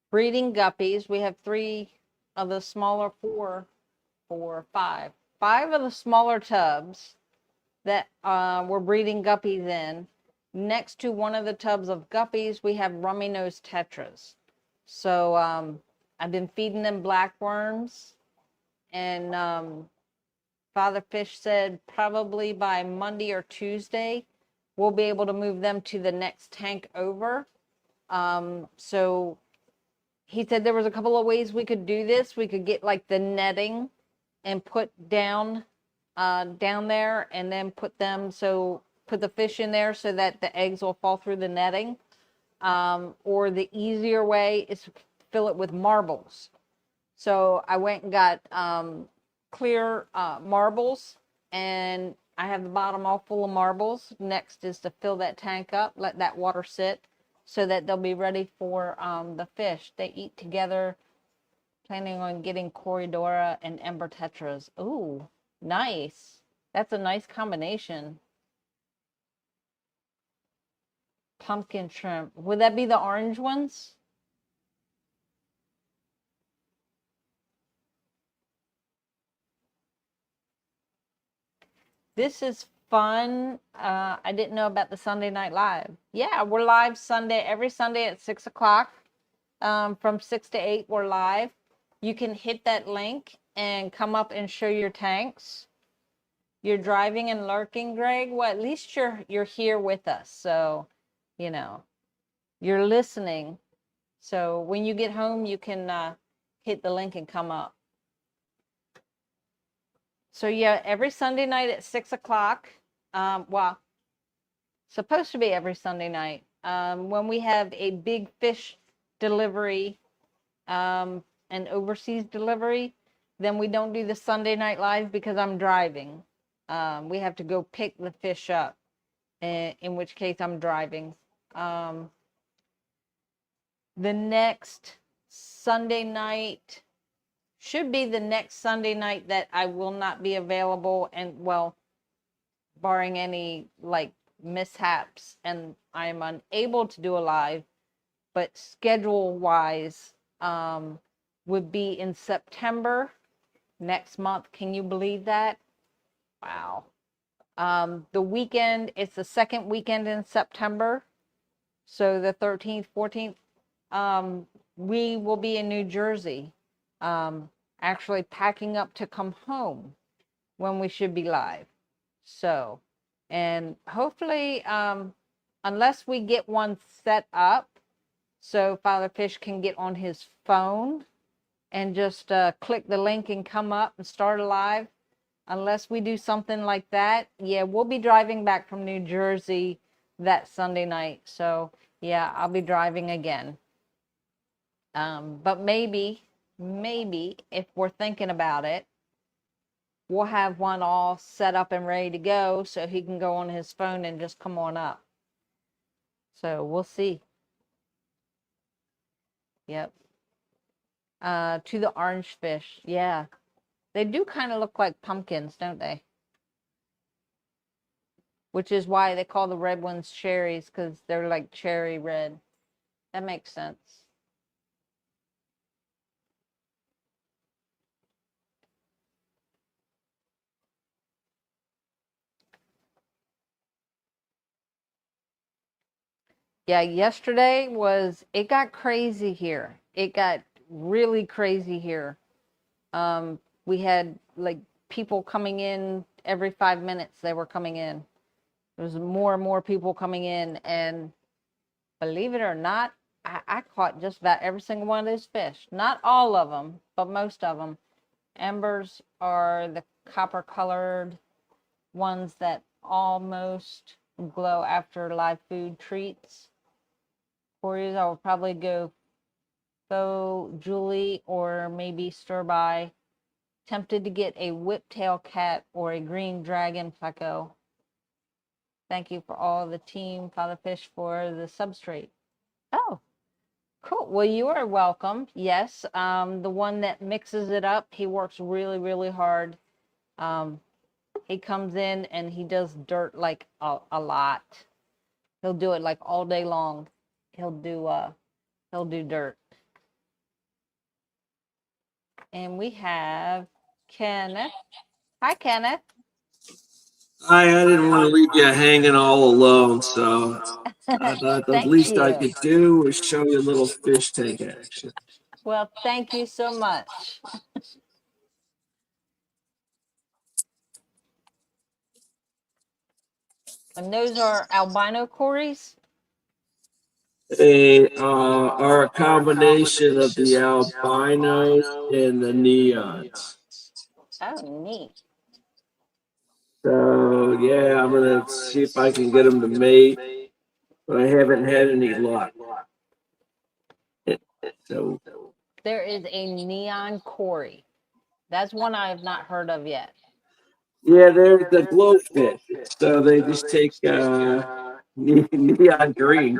breeding guppies. We have 3 of the smaller, 5 of the smaller tubs that we're breeding guppies in. Next to one of the tubs of guppies, we have rummy nose tetras. So I've been feeding them black worms, and Father Fish said probably by Monday or Tuesday, we'll be able to move them to the next tank over. So he said there was a couple of ways we could do this. We could get like the netting and put down there, and then put the fish in there so that the eggs will fall through the netting. Or the easier way is to fill it with marbles. So I went and got clear marbles, and I have the bottom all full of marbles. Next is to fill that tank up, let that water sit so that they'll be ready for the fish. They eat together. Planning on getting Corydoras and Ember Tetras. Ooh, nice. That's a nice combination. Pumpkin shrimp. Would that be the orange ones? This is fun. I didn't know about the Sunday Night Live. Yeah, we're live every Sunday at 6 o'clock. From 6 to 8, we're live. You can hit that link and come up and show your tanks. You're driving and lurking, Greg. Well, at least you're here with us. So, you know, you're listening. So when you get home, you can hit the link and come up. So yeah, every Sunday night at 6 o'clock. Well, supposed to be every Sunday night. When we have a big fish delivery, an overseas delivery, then we don't do the Sunday Night Live because I'm driving. We have to go pick the fish up, in which case I'm driving. The next Sunday night should be the next Sunday night that I will not be available, and well, barring any like mishaps and I'm unable to do a live, but schedule wise would be in September next month. Can you believe that? Wow. The weekend, it's the second weekend in September, so the 13th, 14th. We will be in New Jersey, actually packing up to come home when we should be live. So, and hopefully, unless we get one set up so Father Fish can get on his phone and just click the link and come up and start a live, unless we do something like that, yeah, we'll be driving back from New Jersey that Sunday night. So yeah, I'll be driving again. But maybe if we're thinking about it, we'll have one all set up and ready to go so he can go on his phone and just come on up. So we'll see. Yep. To the orange fish. Yeah. They do kind of look like pumpkins, don't they? Which is why they call the red ones cherries, because they're like cherry red. That makes sense. Yeah, yesterday it got crazy here. It got really crazy here. We had like people coming in every 5 minutes. They were coming in. There was more and more people coming in, and believe it or not, I caught just about every single one of those fish. Not all of them, but most of them. Embers are the copper colored ones that almost glow after live food treats. Corey's, I will probably go Julie, or maybe stir by. Tempted to get a whiptail cat or a green dragon pleco. Thank you for all the team, Father Fish, for the substrate. Oh, cool. Well, you are welcome. Yes, the one that mixes it up, he works really, really hard. He comes in and he does dirt like a lot. He'll do it like all day long. He'll do dirt. And we have Kenneth. Hi, Kenneth. I didn't want to leave you hanging all alone, so I thought the Thank least I you. could do was show you a little fish tank action. Well, thank you so much. And those are albino Corys? They are a combination of the albinos and the neons. Oh, neat. So yeah, I'm gonna see if I can get them to mate, but I haven't had any luck. So There is a neon Cory. That's one I have not heard of yet. yeah, they're the glowfish. So they just take neon green.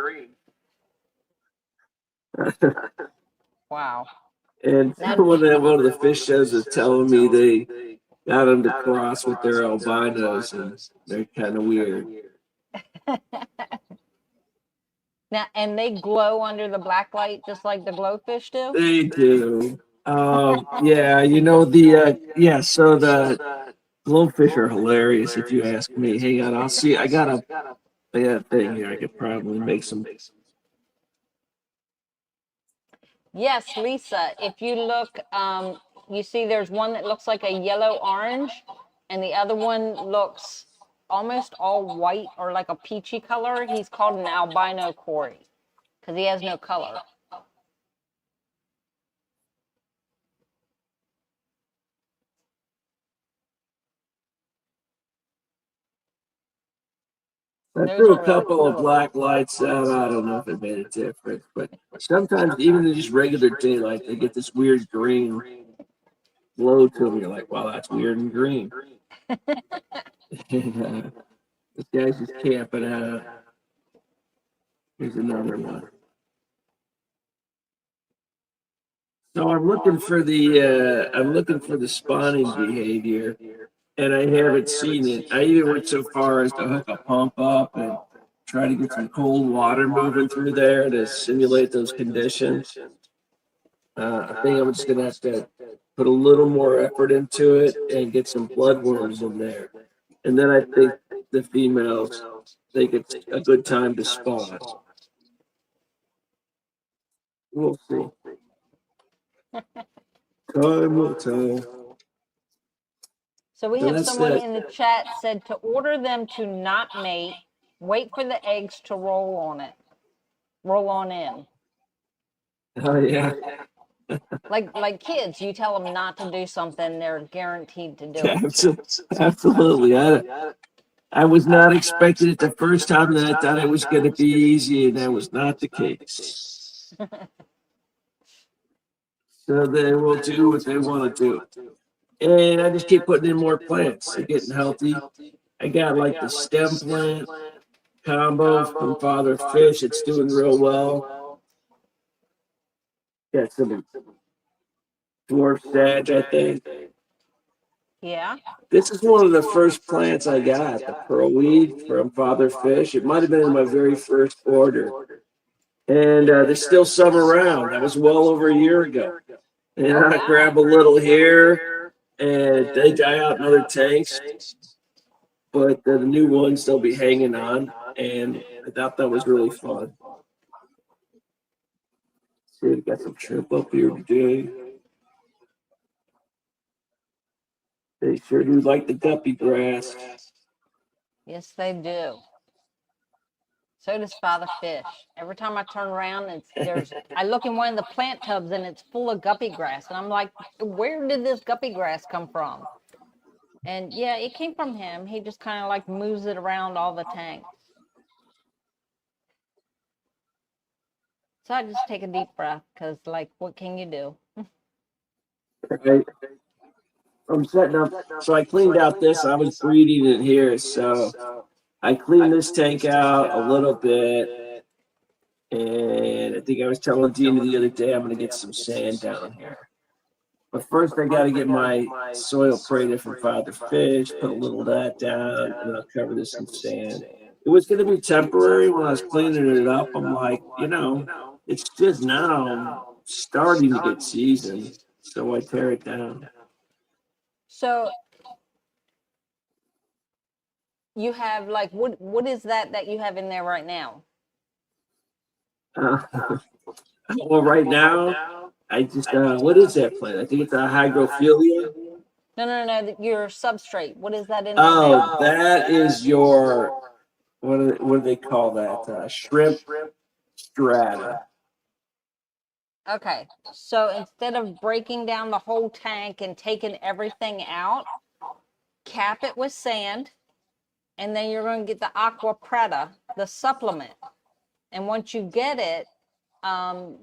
Wow. And one of the fish shows is telling me they got them to cross with their albinos, and they're kind of weird. Now, and they glow under the black light just like the glowfish do? They do. Yeah, you know the so the Glowfish are hilarious if you ask me. Hang on, I'll see. I got a thing here. I could probably make some. Yes, Lisa, if you look, you see there's one that looks like a yellow orange, and the other one looks almost all white or like a peachy color. He's called an albino Cory because he has no color. I Those threw a are couple of black lights out. I don't know if it made a difference, but sometimes even in just regular daylight, they get this weird green glow to them. You're like, wow, that's weird and green. And, this guy's just camping out. Here's another one. So I'm looking for the spawning behavior, and I haven't seen it. I even went so far as to hook a pump up and try to get some cold water moving through there to simulate those conditions. I think I'm just gonna have to put a little more effort into it and get some bloodworms in there, and then I think the females think it's a good time to spawn. We'll see. Time will tell. So we So have that's someone that. in the chat said to order them to not mate, wait for the eggs to roll on in. Oh yeah, Like kids, you tell them not to do something, they're guaranteed to do it. absolutely. I was not expecting it the first time that I thought it was going to be easy, and that was not the case. So they will do what they want to do. And I just keep putting in more plants. They're getting healthy. I got like the stem plant combo from Father Fish. It's doing real well. Got some dwarf sage, I think. Yeah. This is one of the first plants I got, the pearl weed from Father Fish. It might have been in my very first order. And there's still some around. That was well over a year ago. And Oh, I wow. grab a little here, and they die out in other tanks. But the new ones, they'll be hanging on. And I thought that was really fun. See, we got some shrimp up here today. They sure do like the guppy grass. Yes, they do. So does Father Fish. Every time I turn around, I look in one of the plant tubs and it's full of guppy grass. And I'm like, where did this guppy grass come from? And yeah, it came from him. He just kind of like moves it around all the tanks. So I just take a deep breath because, like, what can you do? Right. I'm setting up. So I cleaned out this. I was breeding it here. So I cleaned this tank out a little bit. And I think I was telling Dina the other day I'm going to get some sand down here. But first, I got to get my soil prated from Father Fish, put a little of that down, and I'll cover this in sand. It was going to be temporary when I was cleaning it up. I'm like, it's just now starting to get seasoned. So I tear it down. So you have like, what is that you have in there right now? Well, right now, I just, what is that plant? I think it's a hygrophila. No, your substrate. What is that in there Oh, now? that is your, what do they call that? Shrimp strata. Okay, so instead of breaking down the whole tank and taking everything out, cap it with sand, and then you're going to get the Aqua Preta, the supplement. And once you get it,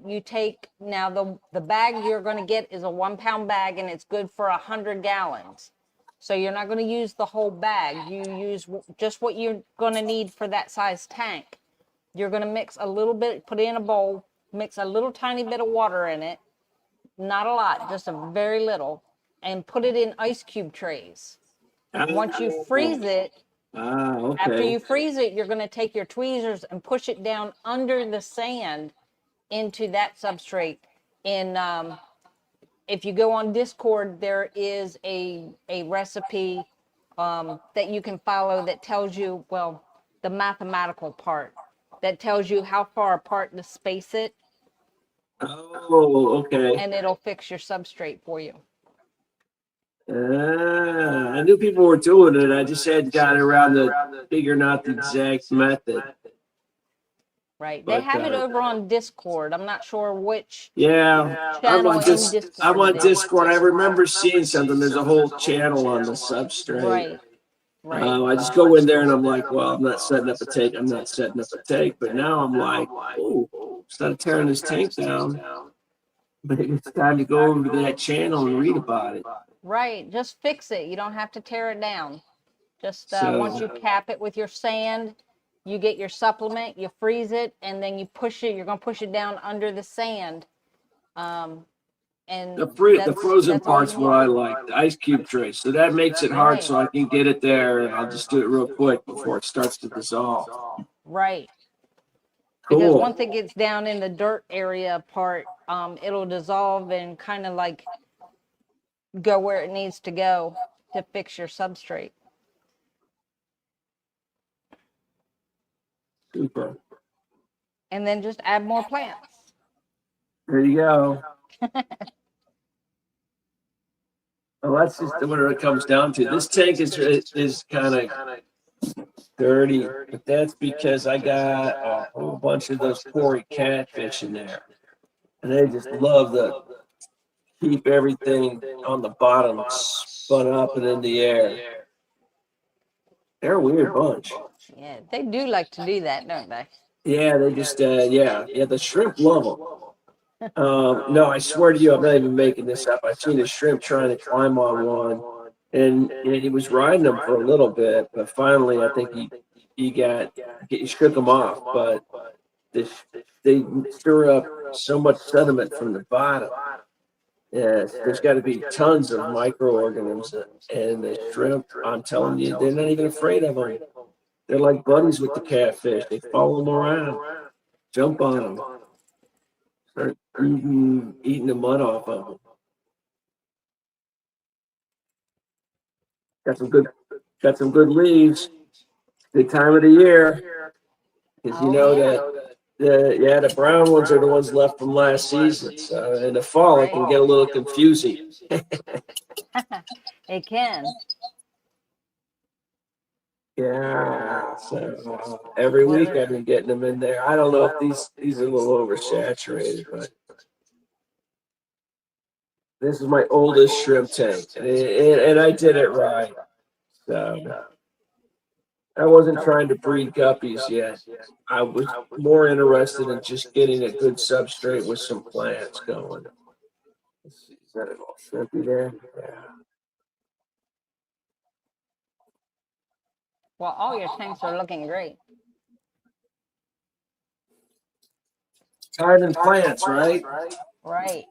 you take, now the bag you're going to get is a 1 pound bag, and it's good for 100 gallons. So you're not going to use the whole bag. You use just what you're going to need for that size tank. You're going to mix a little bit, put it in a bowl, mix a little tiny bit of water in it, not a lot, just a very little, and put it in ice cube trays. Once you freeze it, Okay. after you freeze it, you're going to take your tweezers and push it down under the sand into that substrate. If you go on Discord, there is a recipe that you can follow that tells you, well, the mathematical part that tells you how far apart to space it, Oh, okay. and it'll fix your substrate for you. I knew people were doing it. I just hadn't gotten around to figuring out the exact method. Right. They But, have it over on Discord. I'm not sure which Yeah, I'm channel on in Discord. I'm Discord on it is. Discord. I remember seeing something. There's a whole channel on the substrate. Right. Right. I just go in there and I'm like, well, I'm not setting up a tank. I'm not setting up a tank. But now I'm like, oh, instead of tearing this tank down, maybe it's time to go over to that channel and read about it. Right. Just fix it. You don't have to tear it down. Just So- once you cap it with your sand, you get your supplement, you freeze it, and then you push it. You're going to push it down under the sand. And The that's- frozen that's all part's you what need. I like, the ice cube tray. So that makes it hard so I can get it there and I'll just do it real quick before it starts to dissolve. Right. Because Cool. once it gets down in the dirt area part, it'll dissolve and kind of like go where it needs to go to fix your substrate. Super. And then just add more plants. There you go. Well, that's just what it comes down to. This tank is kind of dirty, but that's because I got a whole bunch of those Cory catfish in there. And they just love to keep everything on the bottom spun up and in the air. They're a weird bunch. Yeah, they do like to do that, don't they? Yeah, they just, yeah, the shrimp love them. No, I swear to you, I'm not even making this up. I've seen a shrimp trying to climb on one, and he was riding them for a little bit, but finally, I think he shook them off. But they stir up so much sediment from the bottom. Yes, there's got to be tons of microorganisms, and the shrimp, I'm telling you, they're not even afraid of them. They're like buddies with the catfish. They follow them around, jump on them, start eating the mud off of them. Got some good leaves. Good time of the year, because you know that the brown ones are the ones left from last season. So in the fall, it can get a little confusing. It can. Yeah, so every week I've been getting them in there. I don't know if these are a little oversaturated, but this is my oldest shrimp tank, and I did it right. So I wasn't trying to breed guppies yet. I was more interested in just getting a good substrate with some plants going. Let's see, is that all shrimpy there? Yeah. Well, all your tanks are looking great. Time and plants, right? Right.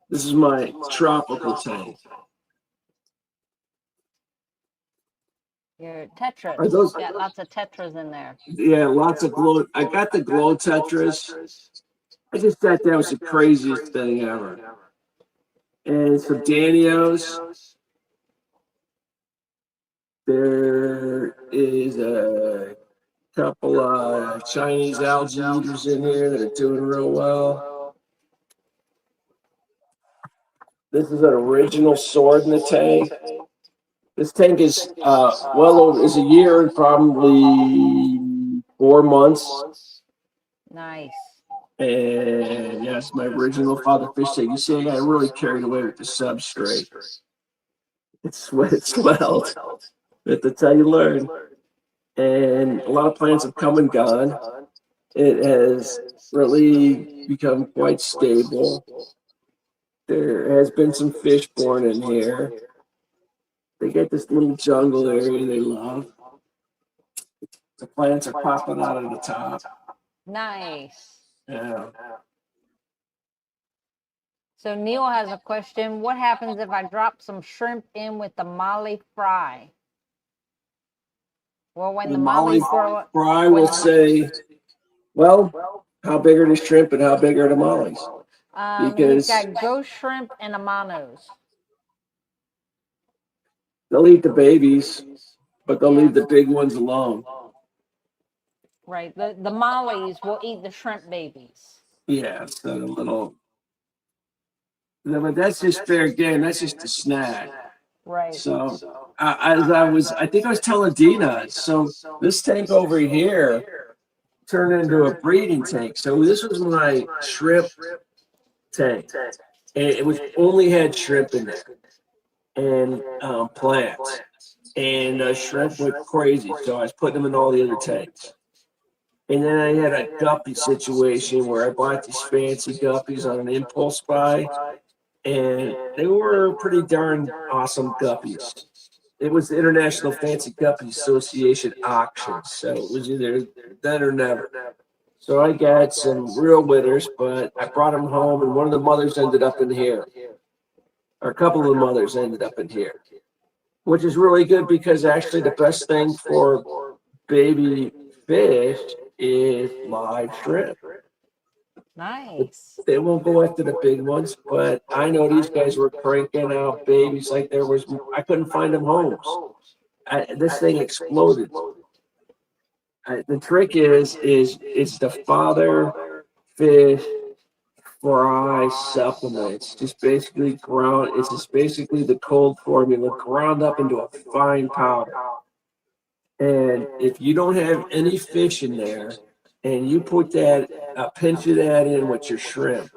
This is my tropical tank. Your tetras. Are those- Got lots of tetras in there. Yeah, lots of glow. I got the glow tetras. I just thought that was the craziest thing ever. And some Danios. There is a couple of Chinese algae eaters in here that are doing real well. This is an original sword in the tank. This tank is is a year and probably 4 months. Nice. And yes, my original father fish tank. You see, I got really carried away with the substrate. It swelled. That's how you learn. And a lot of plants have come and gone. It has really become quite stable. There has been some fish born in here. They get this little jungle area they love. The plants are popping out of the top. Nice. Yeah. So Neil has a question. What happens if I drop some shrimp in with the molly fry? Well, when the mollies grow up, Fry will say, Well, how big are the shrimp and how big are the mollies? We've Because got ghost shrimp and amanos. they'll eat the babies, but they'll Yeah. leave the big ones alone. Right. The mollies will eat the shrimp babies. Yeah, so the little. No, but that's just fair game. That's just a snack. Right. So, I think I was telling Dina. So this tank over here turned into a breeding tank. So this was my shrimp tank, and it was only had shrimp in there and plants. And shrimp went crazy, so I was putting them in all the other tanks. And then I had a guppy situation where I bought these fancy guppies on an impulse buy, and they were pretty darn awesome guppies. It was the International Fancy Guppy Association auction, so it was either then or never. So I got some real winners, but I brought them home, and one of the mothers ended up in here, or a couple of the mothers ended up in here, which is really good because actually the best thing for baby fish is live shrimp. Nice. They won't go after the big ones, but I know these guys were cranking out babies like I couldn't find them homes. This thing exploded. The trick is it's the father fish fry supplements. Just basically it's just basically the cold formula ground up into a fine powder. And if you don't have any fish in there, and you put a pinch of that in with your shrimp,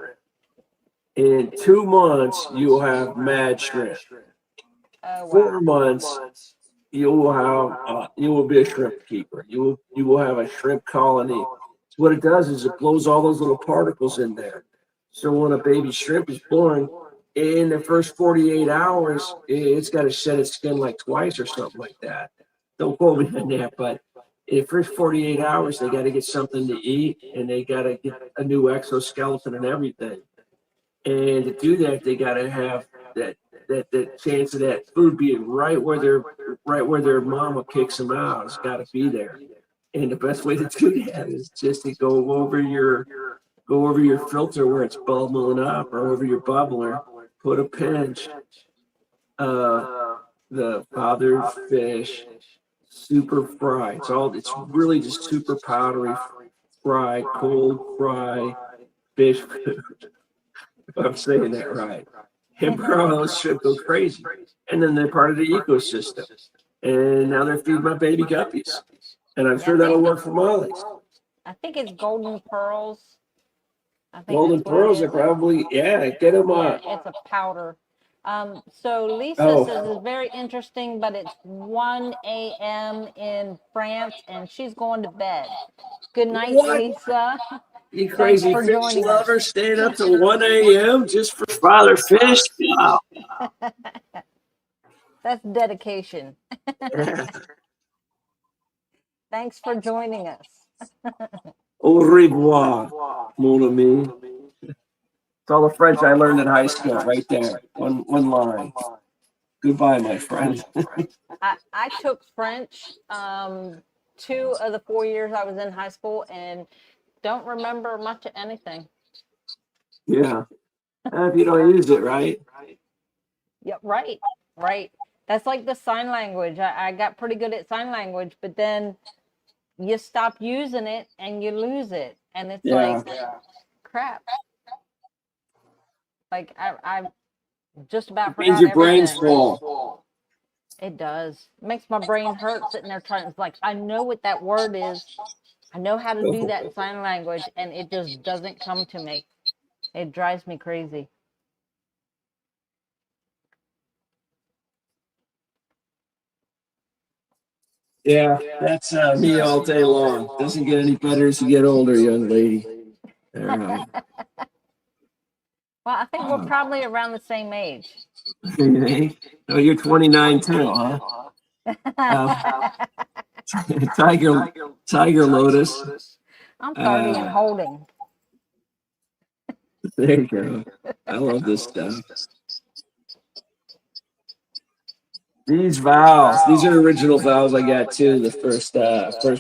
in 2 months you'll have mad shrimp. Oh, wow. 4 months you will be a shrimp keeper. You will have a shrimp colony. So what it does is it blows all those little particles in there. So when a baby shrimp is born, in the first 48 hours, it's got to shed its skin like twice or something like that. Don't quote me on that, but in the first 48 hours, they got to get something to eat, and they got to get a new exoskeleton and everything. And to do that, they got to have that chance of that food being right where their mama kicks them out. It's got to be there. And the best way to do that is just to go over your filter where it's bubbling up, or over your bubbler. Put a pinch of the father fish super fry. It's really just super powdery fry, cold fry fish food. If I'm saying that right. And bro, those shrimp go crazy. And then they're part of the ecosystem. And now they're feeding my baby guppies. And I'm sure that'll work for mollies. I think it's golden pearls. I think Golden that's what it pearls are is. probably, get them Yeah, up. it's a powder. So Lisa Oh. says it's very interesting, but it's 1 a.m. in France, and she's going to bed. Good night, What? Lisa. You crazy for fish joining lover staying up till 1 a.m. just for father fish? Wow. That's dedication. Thanks for joining us. Au revoir, mon ami. It's all the French I learned in high school, right there. One line. Goodbye, my friend. I took French 2 of the 4 years I was in high school, and don't remember much of anything. Yeah. If you don't use it, right? Yeah, right. That's like the sign language. I got pretty good at sign language, but then you stop using it and you lose it. And it's like, crap. Like I just about It means forgot your brain's everything. full. It does. It makes my brain hurt sitting there trying. It's like, I know what that word is. I know how to do that in sign language, and it just doesn't come to me. It drives me crazy. Yeah, that's me all day long. Doesn't get any better as you get older, young lady. All right. Well, I think we're probably around the same age. Oh, you're 29 too, huh? Tiger Lotus. I'm 30 and holding. There you go. I love this stuff. These valves, these are original valves I got too. The first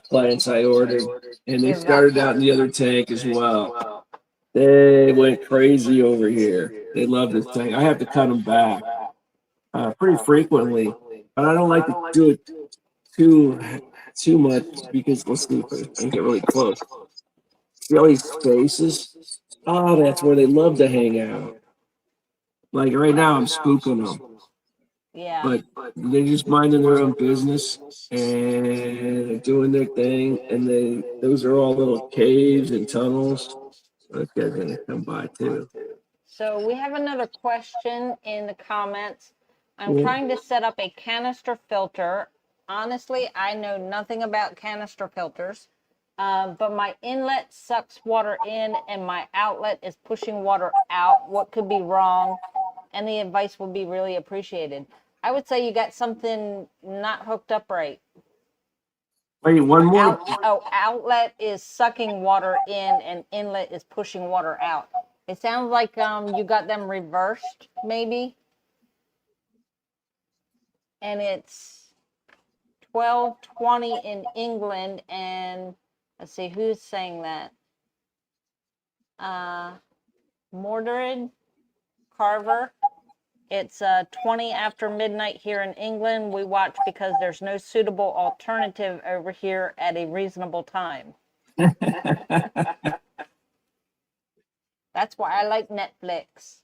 plants I ordered, and they Is that- started out in the other tank as well. They went crazy over here. They love this thing. I have to cut them back pretty frequently, but I don't like to do it too much because let's see if I can get really close. See all these spaces? Oh, that's where they love to hang out. Like right now, I'm scooping them, Yeah. but they're just minding their own business and they're doing their thing. And those are all little caves and tunnels. This guy's gonna come by too. So we have another question in the comments. I'm Yeah. trying to set up a canister filter. Honestly, I know nothing about canister filters, but my inlet sucks water in and my outlet is pushing water out. What could be wrong? Any advice would be really appreciated. I would say you got something not hooked up right. Wait, one more. Outlet is sucking water in and inlet is pushing water out. It sounds like you got them reversed, maybe. And it's 12:20 in England, and let's see who's saying that. Mordred Carver. It's 20 after midnight here in England. We watch because there's no suitable alternative over here at a reasonable time. That's why I like Netflix.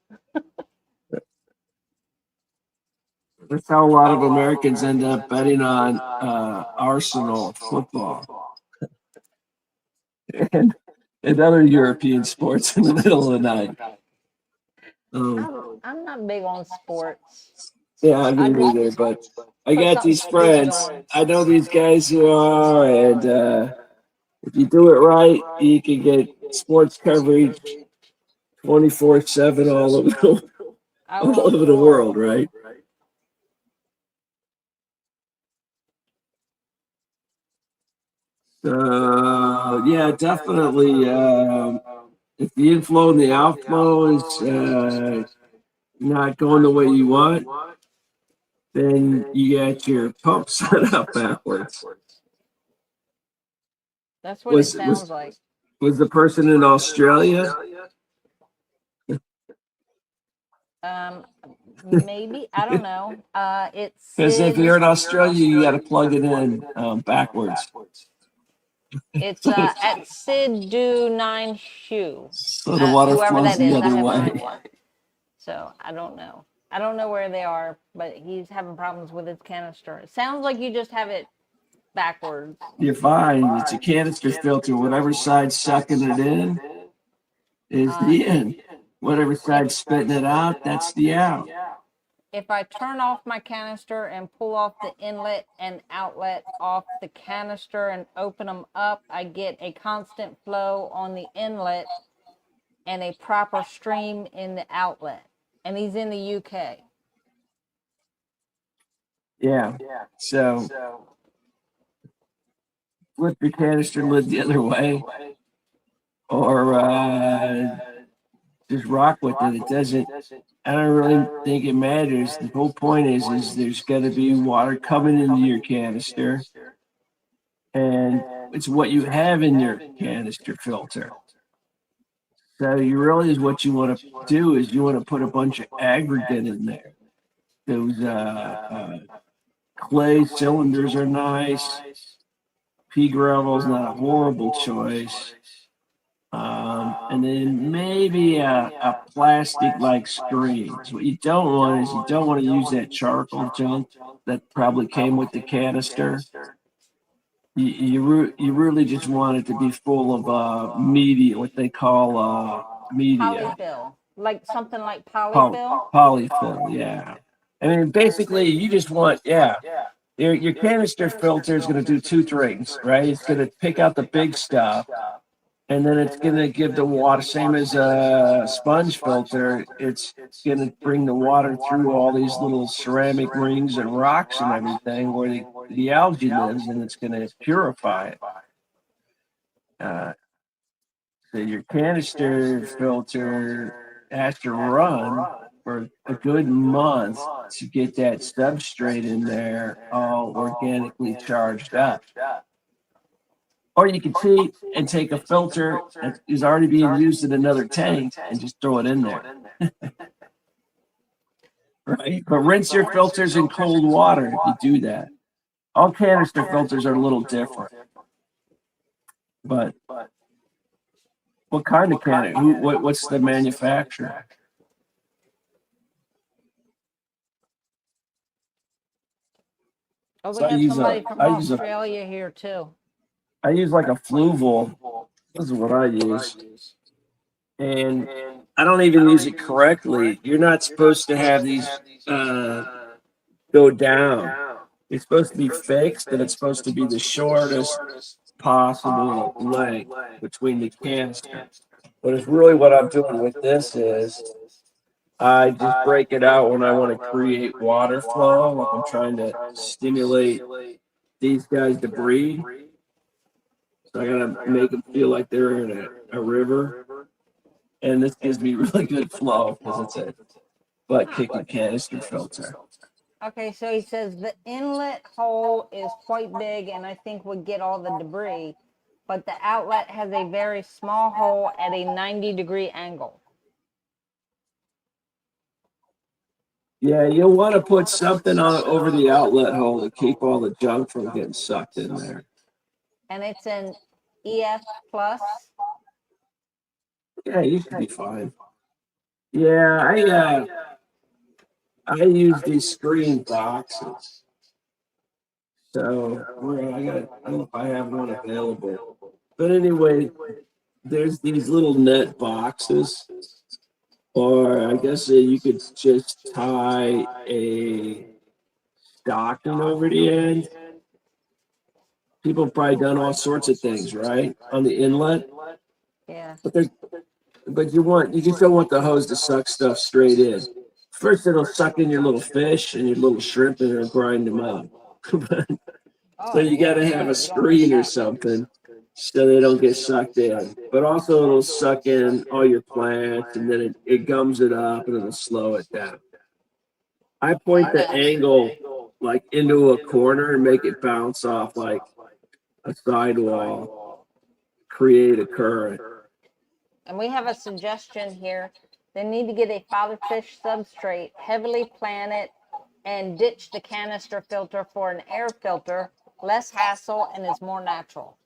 That's how a lot of Americans end up betting on Arsenal football and other European sports in the middle of the night. I'm not big on sports. Yeah, I mean neither, but I got these friends. I know these guys who are, and if you do it right, you can get sports coverage 24/7 all over the world, right? So yeah, definitely. If the inflow and the outflow is not going the way you want, then you got your pump set up backwards. That's what it sounds like. Was the person in Australia? Maybe, I don't know. It's Because if you're in Australia, you got to plug it in backwards. It's at Sid Do 9 Hugh. So the water Whoever flows that the is, I other have no way. idea. So I don't know. I don't know where they are, but he's having problems with his canister. It sounds like you just have it backwards. You're fine. It's a canister filter. Whatever side's sucking it in is the in. Whatever side's spitting it out, that's the out. If I turn off my canister and pull off the inlet and outlet off the canister and open them up, I get a constant flow on the inlet and a proper stream in the outlet. And he's in the UK. Yeah. So flip your canister lid the other way, or just rock with it. It doesn't. I don't really think it matters. The whole point is there's got to be water coming into your canister, and it's what you have in your canister filter. So you really is what you want to do is you want to put a bunch of aggregate in there. Those clay cylinders are nice. Pea gravel is not a horrible choice. And then maybe a plastic like screens. What you don't want is you don't want to use that charcoal junk that probably came with the canister. You really just want it to be full of media, what they call media. Polyfill. Like something like polyfill? Polyfill, yeah. I mean, basically, you just want, your canister filter is going to do two things, right? It's going to pick out the big stuff, and then it's going to give the water, same as a sponge filter, it's going to bring the water through all these little ceramic rings and rocks and everything where the algae lives, and it's going to purify it. So your canister filter has to run for a good month to get that substrate in there all organically charged up. Or you can treat and take a filter that is already being used in another tank and just throw it in there. Right? But rinse your filters in cold water if you do that. All canister filters are a little different. But what kind of canister? What's the manufacturer? Oh, we So have somebody from I use Australia here too. I use like a Fluval. This is what I use. And I don't even use it correctly. You're not supposed to have these go down. It's supposed to be fixed, and it's supposed to be the shortest possible length between the canister. But it's really what I'm doing with this is I just break it out when I want to create water flow, like I'm trying to stimulate these guys to breathe. So I gotta make them feel like they're in a river. And this gives me really good flow because it's a butt kicking canister filter. Okay, so he says the inlet hole is quite big and I think would get all the debris, but the outlet has a very small hole at a 90-degree angle. Yeah, you'll want to put something on over the outlet hole to keep all the junk from getting sucked in there. And it's an EF plus. Yeah, you should be fine. Yeah, I use these screen boxes. So I don't know if I have one available. But anyway, there's these little net boxes. Or I guess you could just tie a stocking over the end. People have probably done all sorts of things, right? On the inlet. Yeah. But you just don't want the hose to suck stuff straight in. First, it'll suck in your little fish and your little shrimp and it'll grind them up. So you got to have a screen or something so they don't get sucked in. But also it'll suck in all your plants and then it gums it up and it'll slow it down. I point the angle like into a corner and make it bounce off like a sidewall, create a current. And we have a suggestion here. They need to get a fatherfish substrate, heavily plant it, and ditch the canister filter for an air filter, less hassle, and is more natural.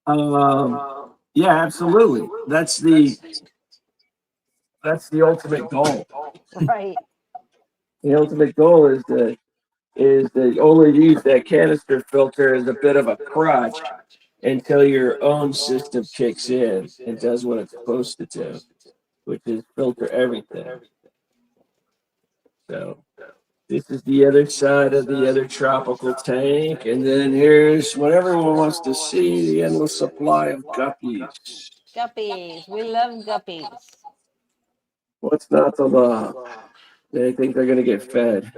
Yeah, absolutely. That's the ultimate goal. Right. The ultimate goal is to only use that canister filter as a bit of a crutch until your own system kicks in and does what it's supposed to do, which is filter everything. So this is the other side of the other tropical tank, and then here's what everyone wants to see, the endless supply of guppies. Guppies. We love guppies. What's not to love? They think they're going to get fed.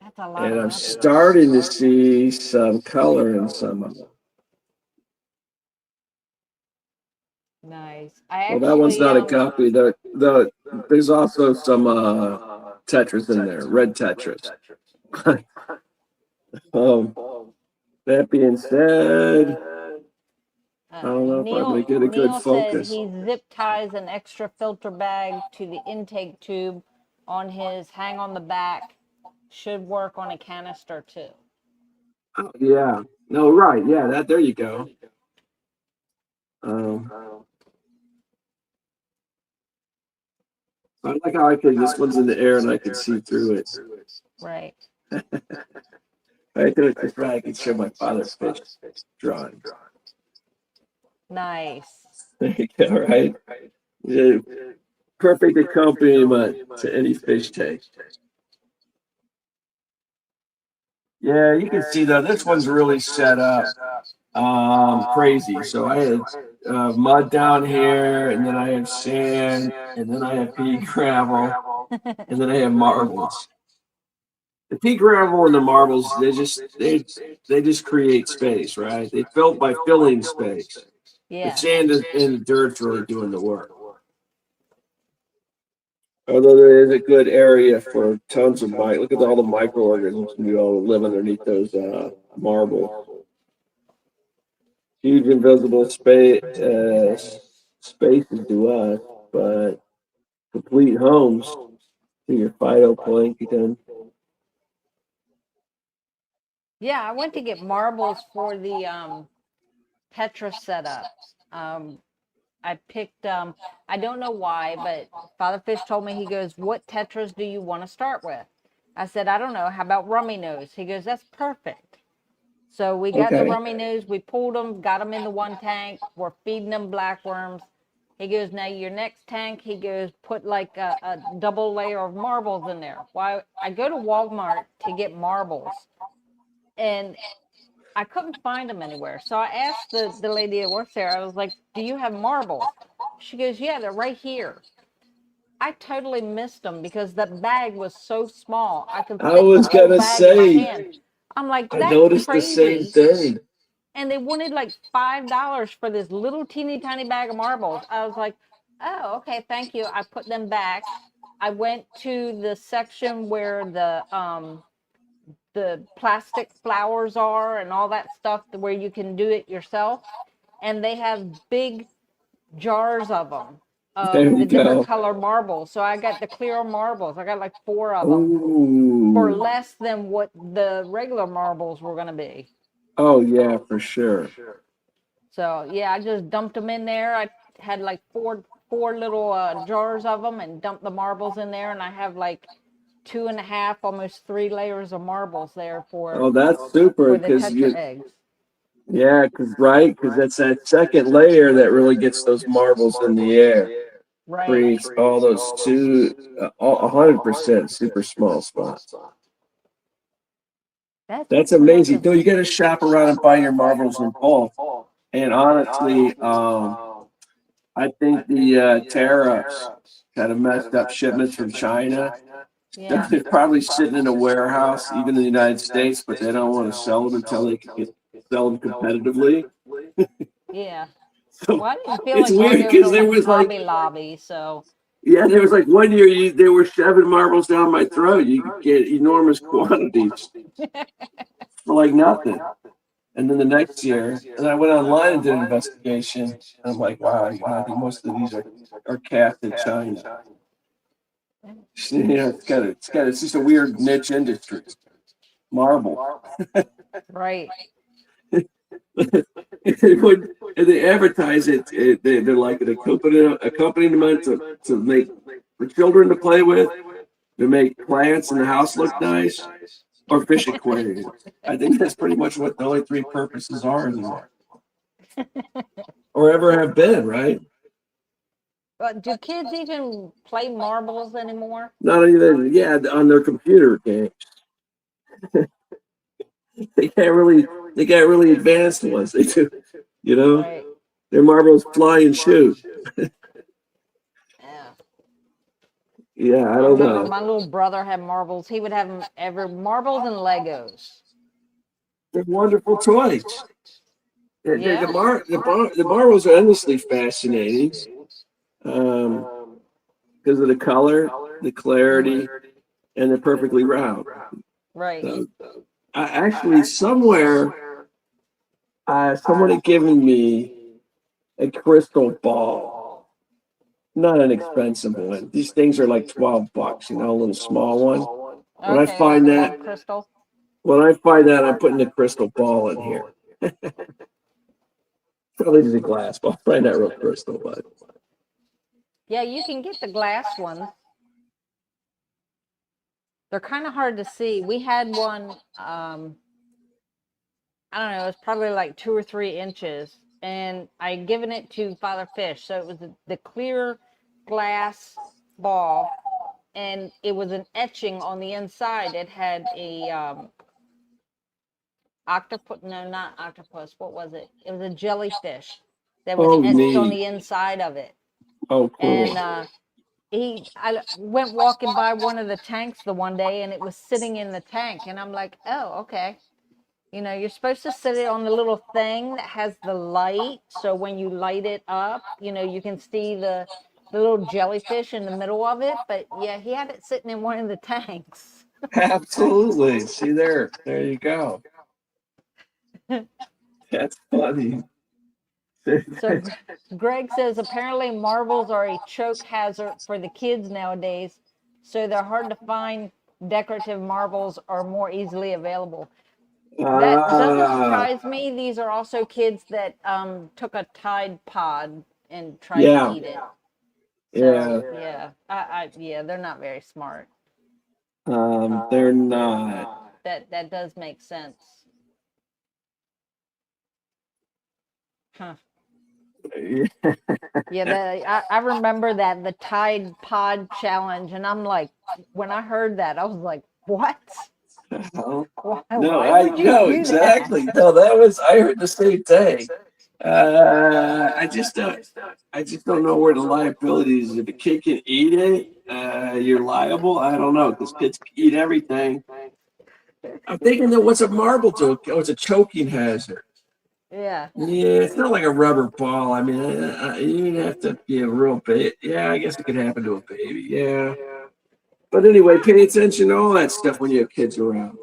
That's a lot And of I'm guppies. starting to see some color in some of them. Nice. Well, that one's not a guppy. There's also some tetras in there, red tetras. That being said, I don't know if I'm going to get a good focus. Said he zip ties an extra filter bag to the intake tube on his hang on the back. Should work on a canister too. Oh, yeah. No, right. Yeah, there you go. I like how this one's in the air and I can see through it. Right. I do it just right. I can show my father's fish drawing. Nice. There you go, right? Yeah. Perfect accompaniment to any fish tank. Yeah, you can see though, this one's really set up crazy. So I had mud down here, and then I have sand, and then I have pea gravel, and then I have marbles. The pea gravel and the marbles, they just create space, right? They built by filling space. Yeah. The sand and the dirt's really doing the work. Although there is a good area for tons of look at all the microorganisms we all live underneath those marbles. Huge invisible spaces to us, but complete homes to your phytoplankton. Yeah, I went to get marbles for the Tetra setup. I picked I don't know why, but Father Fish told me, he goes, "What Tetras do you want to start with?" I said, "I don't know. How about rummy nose?" He goes, "That's perfect." So we got the Okay. rummy nose, we pulled them, got them in the one tank, we're feeding them blackworms. He goes, "Now your next tank," he goes, "put like a double layer of marbles in there." Why, I go to Walmart to get marbles, and I couldn't find them anywhere. So I asked the lady that works there, I was like, "Do you have marbles?" She goes, "Yeah, they're right here." I totally missed them because the bag was so small. I could I fit the was whole gonna bag in my say, hand. I'm like, I "That's noticed the same crazy." thing. And they wanted like $5 for this little teeny tiny bag of marbles. I was like, "Oh, okay, thank you." I put them back. I went to the section where the plastic flowers are and all that stuff, where you can do it yourself, and they have big jars of them, There of you the different go. color marbles. So I got the clear marbles. I got like 4 of them for Ooh. less than what the regular marbles were going to be. Oh yeah, for sure. So yeah, I just dumped them in there. I had like four little jars of them, and dumped the marbles in there, and I have like 2.5, almost 3 layers of marbles there Oh, that's super for the because Tetra eggs. yeah, because that's that second layer that really gets those marbles in the air, Right. creates all those 100% super small spots. That's amazing. Though you got to shop around and buy your marbles in bulk. And honestly, I think the tariffs kind of messed up shipments from China. Yeah. They're probably sitting in a warehouse, even in the United States, but they don't want to sell them until they can sell them competitively. Yeah. So Well, I didn't feel it's like going weird over because to there was like, Hobby Lobby, so yeah, there was like one year they were shoving marbles down my throat. You could get enormous quantities for like nothing. And then the next year, and I went online and did an investigation. And I'm like, wow, I think most of these are cast in China. You know, it's just a weird niche industry. Marble. right. And they advertise they're like an accompaniment to make for children to play with, to make plants in the house look nice, or fish aquariums. I think that's pretty much what the only 3 purposes are anymore, or ever have been, right? But do kids even play marbles anymore? Not even, yeah, on their computer games. They got really advanced ones. They do, you know, Right. their marbles fly and shoot. Yeah. Yeah, I I don't remember know. my little brother had marbles. He would have them marbles and Legos. They're wonderful toys. Yeah. The marbles are endlessly fascinating because of the color, the Hmm. clarity, and they're perfectly round. Right. So, I actually somewhere someone had given me a crystal ball, not an expensive one. These things are like $12, a little small one. When I Okay, like find a that, little crystal. I'm putting the crystal ball in here. Probably just a glass ball, probably not real crystal, but Yeah, you can get the glass ones. They're kind of hard to see. We had one, I don't know, it was probably like 2 or 3 inches, and I had given it to Father Fish. So it was the clear glass ball, and it was an etching on the inside. It had a octopus, no, not octopus. What was it? It was a jellyfish that was oh, etched on neat. the inside of it. Oh, cool. And I went walking by one of the tanks the one day, and it was sitting in the tank, and I'm like, "Oh, okay." You're supposed to set it on the little thing that has the light, so when you light it up, you can see the little jellyfish in the middle of it. But yeah, he had it sitting in one of the tanks. Absolutely. See there. There you go. That's funny. So Greg says apparently marbles are a choke hazard for the kids nowadays, so they're hard to find. Decorative marbles are more easily available. That doesn't surprise me. These are also kids that took a Tide Pod and tried to eat it. So yeah, they're not very smart. They're not. That does make sense. Huh. Yeah, I remember that, the Tide Pod challenge, and I'm like, when I heard that, I was like, what? No, Why I would you know do exactly. that? No, I heard the same thing. I just don't know where the liability is. If a kid can eat it, you're liable. I don't know because kids can eat everything. I'm thinking that what's a marble to? Oh, it's a choking hazard. Yeah. Yeah, it's not like a rubber ball. I mean, you'd have to be a real bit. Yeah, I guess it could happen to a baby. Yeah. But anyway, pay attention to all that stuff when you have kids around.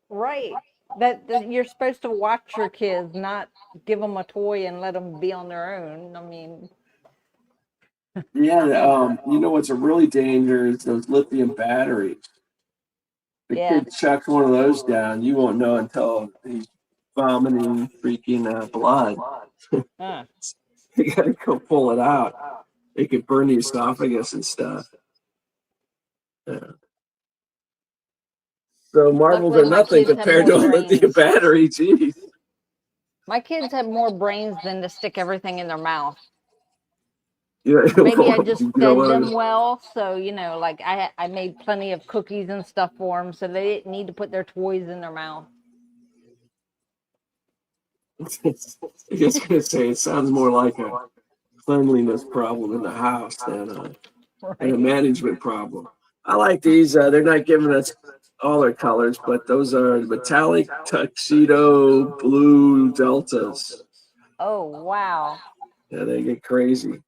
Right. That you're supposed to watch your kids, not give them a toy and let them be on their own. I mean, Yeah, you know what's a really dangerous? Those lithium batteries. The yeah. kid chucks one of those down, you won't know until he's vomiting freaking blood. Huh. You gotta go pull it out. It could burn the esophagus and stuff. Yeah. So marbles Luckily, are my nothing kids have compared to more a lithium brains. battery. Geez. My kids have more brains than to stick everything in their mouth. Yeah, Maybe I just you know fed what? them well, so like I made plenty of cookies and stuff for them, so they didn't need to put their toys in their mouth. I was gonna say it sounds more like a cleanliness problem in the house than a management problem. I like these. They're not giving us all their colors, but those are metallic tuxedo blue deltas. Oh wow. Yeah, they get crazy.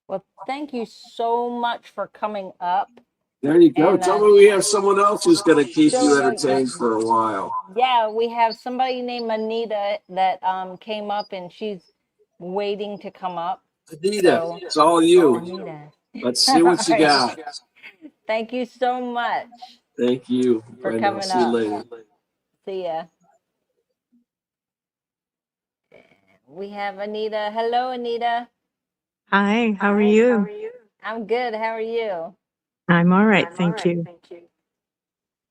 Well, thank you so much for coming up. There you go. And, Tell me we have someone else who's going to keep you Sure. entertained for a while. Yeah, we have somebody named Anita that came up, and she's waiting to come up. Anita, So, it's all you. Anita. Let's see what you got. Thank you so much. Thank you. For Brenda. coming See you up. later. See ya. We have Anita. Hello, Anita. Hi, how are you? I'm good. How are you? I'm all right, thank you.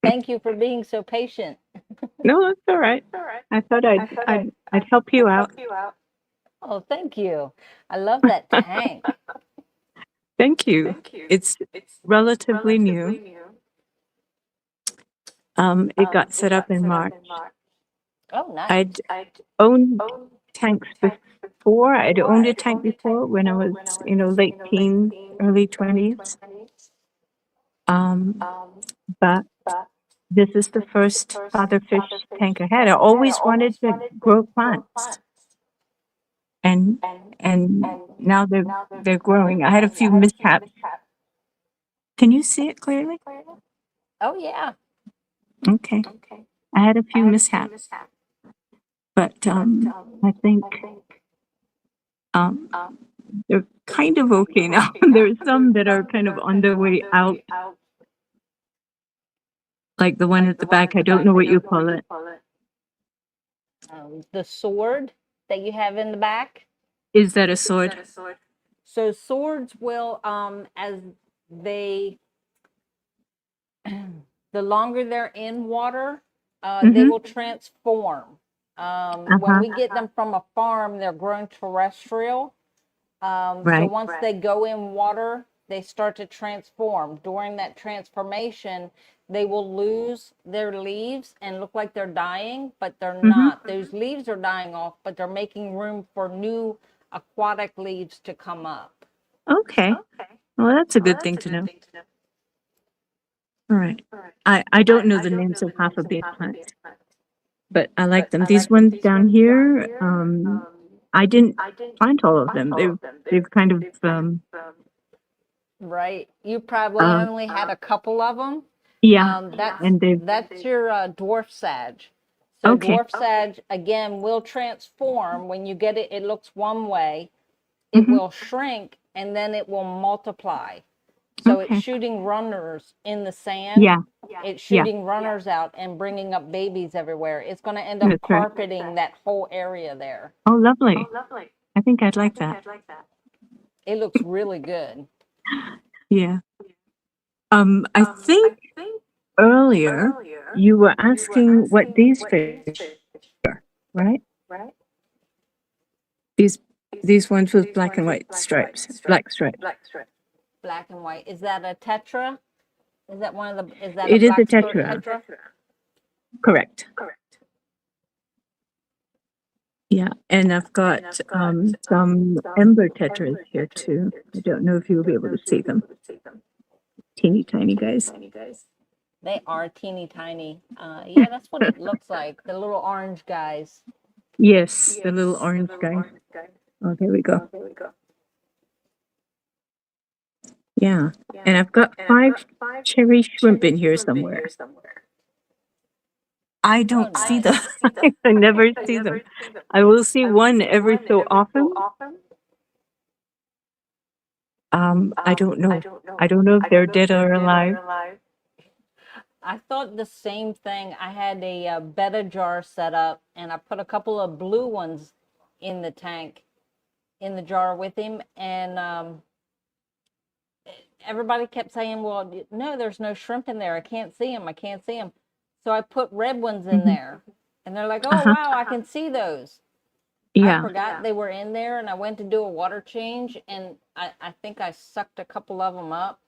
Thank you for being so patient. No, that's all right. I thought I'd help you out. Oh, thank you. I love that tank. Thank you. It's relatively new. It got set up in March. Oh, nice. I'd owned tanks before. I'd owned a tank before when I was, late teens, early 20s. But this is the first fatherfish tank I had. I always wanted to grow plants. And now they're growing. I had a few mishaps. Can you see it clearly? Oh, yeah. Okay. I had a few mishaps. But I think they're kind of okay now. There's some that are kind of on their way out. Like the one at the back, I don't know what you call it. The sword that you have in the back. Is that a sword? So swords will, as they, the longer they're in water, they will transform. When we get them from a farm, they're grown terrestrial. So Right. once they go in water, they start to transform. During that transformation, they will lose their leaves and look like they're dying, but they're not. Those leaves are dying off, but they're making room for new aquatic leaves to come up. Okay. Well, that's a good thing to know. All right. I don't know the names of half of these plants. but I like them. These ones down here, I didn't plant all of them. They've kind of Right. You probably uh, only had a couple of them. yeah, That's and they've your dwarf sag. So okay. dwarf sag again will transform when you get it. It looks one way. It Mhm. will shrink and then it will multiply. So it's Okay. shooting runners in the sand. Yeah, It's yeah, shooting runners out and bringing up babies everywhere. It's going to end up that's right. carpeting that whole area there. Oh, lovely. I think I'd like that. It looks really good. Yeah. I think earlier you were asking what these fish are, right? These these ones with black and white stripes, black stripes. Black and white. Is that a tetra? Is that one of the? Is that It a is a black skirt tetra. tetra? Correct. Yeah, and I've got some ember tetras here too. I don't know if you'll be able to see them. Teeny tiny guys. They are teeny tiny. Yeah, that's what it looks like. The little orange guys. Yes, the little orange guys. Oh, there we go. Yeah, and I've got 5 cherry shrimp in here somewhere. I don't see them. I never see them. I will see one every so often. I don't know. I don't know if they're dead or alive. I thought the same thing. I had a betta jar set up, and I put a couple of blue ones in the tank, in the jar with him, and everybody kept saying, "Well, no, there's no shrimp in there. I can't see them. I can't see them." So I put red ones in Mhm. there, and they're like, "Oh, Uh-huh. wow, I can see those." I Yeah. forgot they were in there, and I went to do a water change, and I think I sucked a couple of them up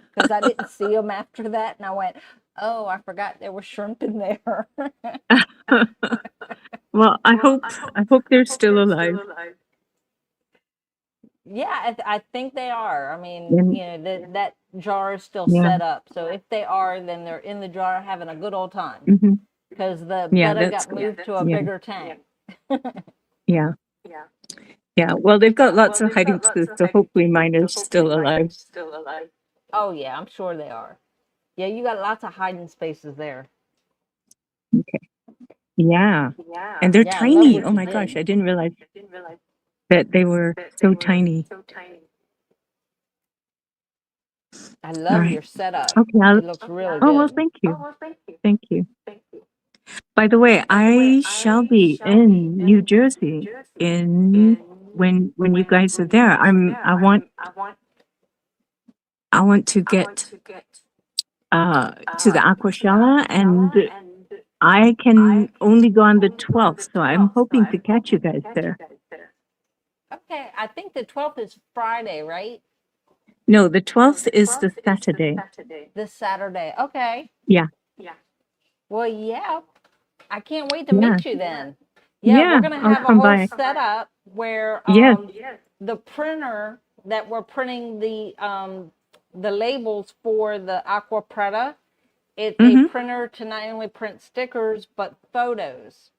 because I didn't see them after that, and I went, "Oh, I forgot there was shrimp in there." Well, I hope they're still alive. Yeah, I think they are. I mean, And that jar is still yeah. set up, so if they are, then they're in the jar having a good old time Hmm. because the Yeah, betta that's got good. moved to a Yeah. bigger tank. Yeah. Yeah. Well, they've got lots of hiding places, so hopefully mine are still alive. Oh yeah, I'm sure they are. Yeah, you got lots of hiding spaces there. Okay. Yeah. And they're Yeah, I love tiny. what Oh you my gosh, did. I didn't realize that they were so tiny. I All love right. your setup. Okay. It looks really Oh, well, good. thank you. Thank you. By the way, I shall be in New Jersey in when you guys are there. I want to get to the Aquashella, and I can only go on the 12th, so I'm hoping to catch you guys there. Okay, I think the 12th is Friday, right? No, the 12th is the Saturday. This Saturday. Okay. Yeah. Well, yeah. I can't wait to Yeah. meet you then. Yeah, Yeah, we're gonna I'll have a come whole by. setup where Yes. the printer that we're printing the labels for the Aqua Preta, it's a Mhm. printer to not only print stickers but photos.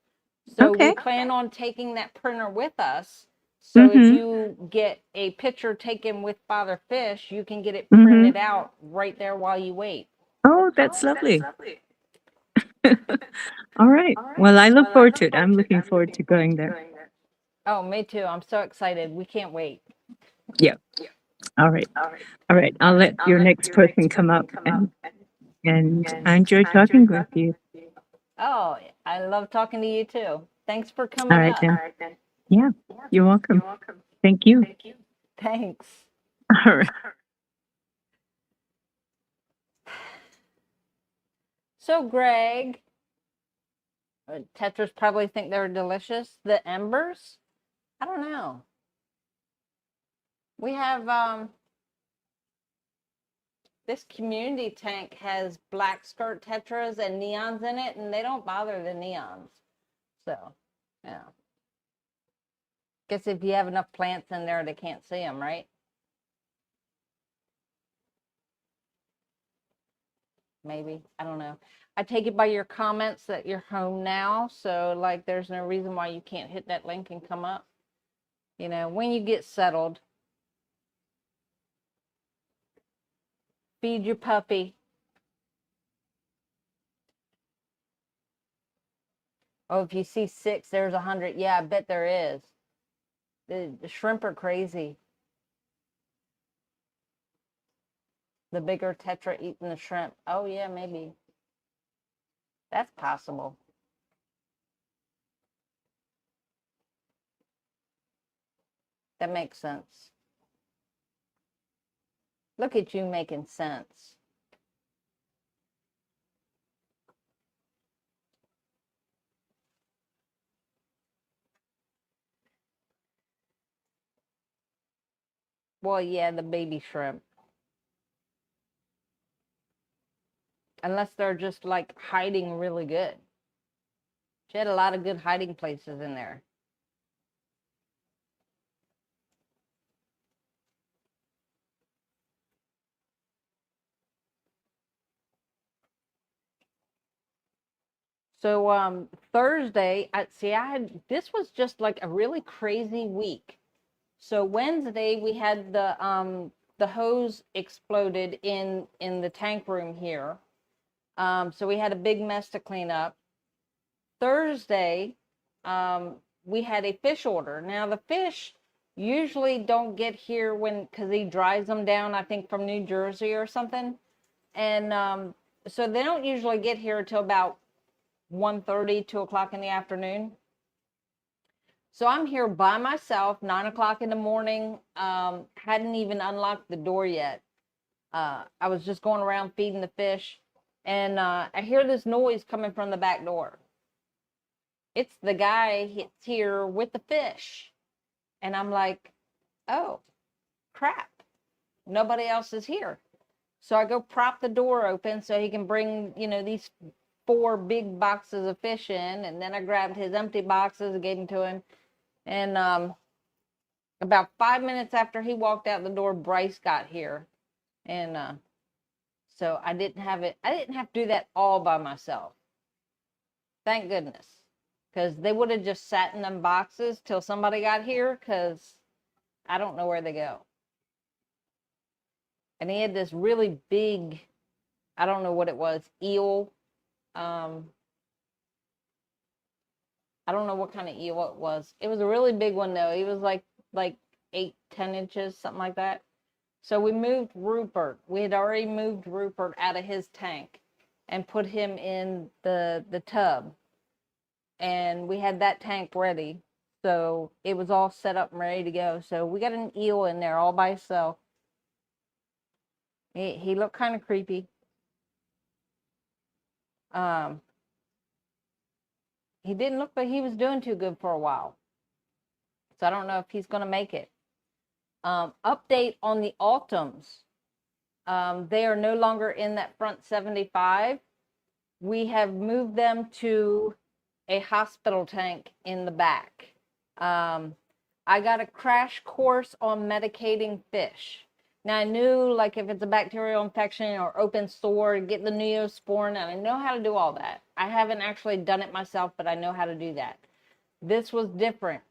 So we Okay. plan on taking that printer with us. So if you get a picture taken with Father Fish, you can get it printed out right there while you wait. Oh, that's lovely. All right. Well, I look forward to it. I'm looking forward to going there. Oh, me too. I'm so excited. We can't wait. Yeah. All right. All right. I'll let your next person come up, and I enjoy talking with you. Oh, I love talking to you too. Thanks for All coming right up. then. Yeah. You're welcome. Thank you. Thanks. All right. So, Greg, Tetras probably think they're delicious. The embers? I don't know. We have this community tank has black skirt tetras and neons in it, and they don't bother the neons. So, yeah. Guess if you have enough plants in there, they can't see them, right? maybe. I don't know. I take it by your comments that you're home now. So like, there's no reason why you can't hit that link and come up, you know, when you get settled. Feed your puppy. Oh, if you see 6, there's 100. Yeah, I bet there is. The shrimp are crazy. The bigger tetra eating the shrimp. Oh yeah, maybe. That's possible. That makes sense. Look at you making sense. Well, yeah, the baby shrimp. Unless they're just like hiding really good. She had a lot of good hiding places in there. So Thursday, this was just like a really crazy week. So Wednesday we had the hose exploded in the tank room here. So we had a big mess to clean up. Thursday, we had a fish order. Now the fish usually don't get here because he dries them down, I think from New Jersey or something. And so they don't usually get here until about 1:30, 2 o'clock in the afternoon. So I'm here by myself, 9 o'clock in the morning. Hadn't even unlocked the door yet. I was just going around feeding the fish, and I hear this noise coming from the back door. It's the guy here with the fish. And I'm like, oh, crap. Nobody else is here. So I go prop the door open so he can bring, you know, these 4 big boxes of fish in. And then I grabbed his empty boxes and gave them to him. And about 5 minutes after he walked out the door, Bryce got here. And so I didn't have to do that all by myself. Thank goodness. Because they would have just sat in them boxes till somebody got here, because I don't know where they go. And he had this really big, I don't know what it was, eel. I don't know what kind of eel it was. It was a really big one though. He was like 8, 10 inches, something like that. So we moved Rupert. We had already moved Rupert out of his tank and put him in the tub. And we had that tank ready. So it was all set up and ready to go. So we got an eel in there all by himself. He looked kind of creepy. He didn't look like he was doing too good for a while. So I don't know if he's going to make it. Update on the Altums. They are no longer in that front 75. We have moved them to a hospital tank in the back. I got a crash course on medicating fish. Now I knew like if it's a bacterial infection or open sore, get the Neosporin, and I know how to do all that. I haven't actually done it myself, but I know how to do that. This was different.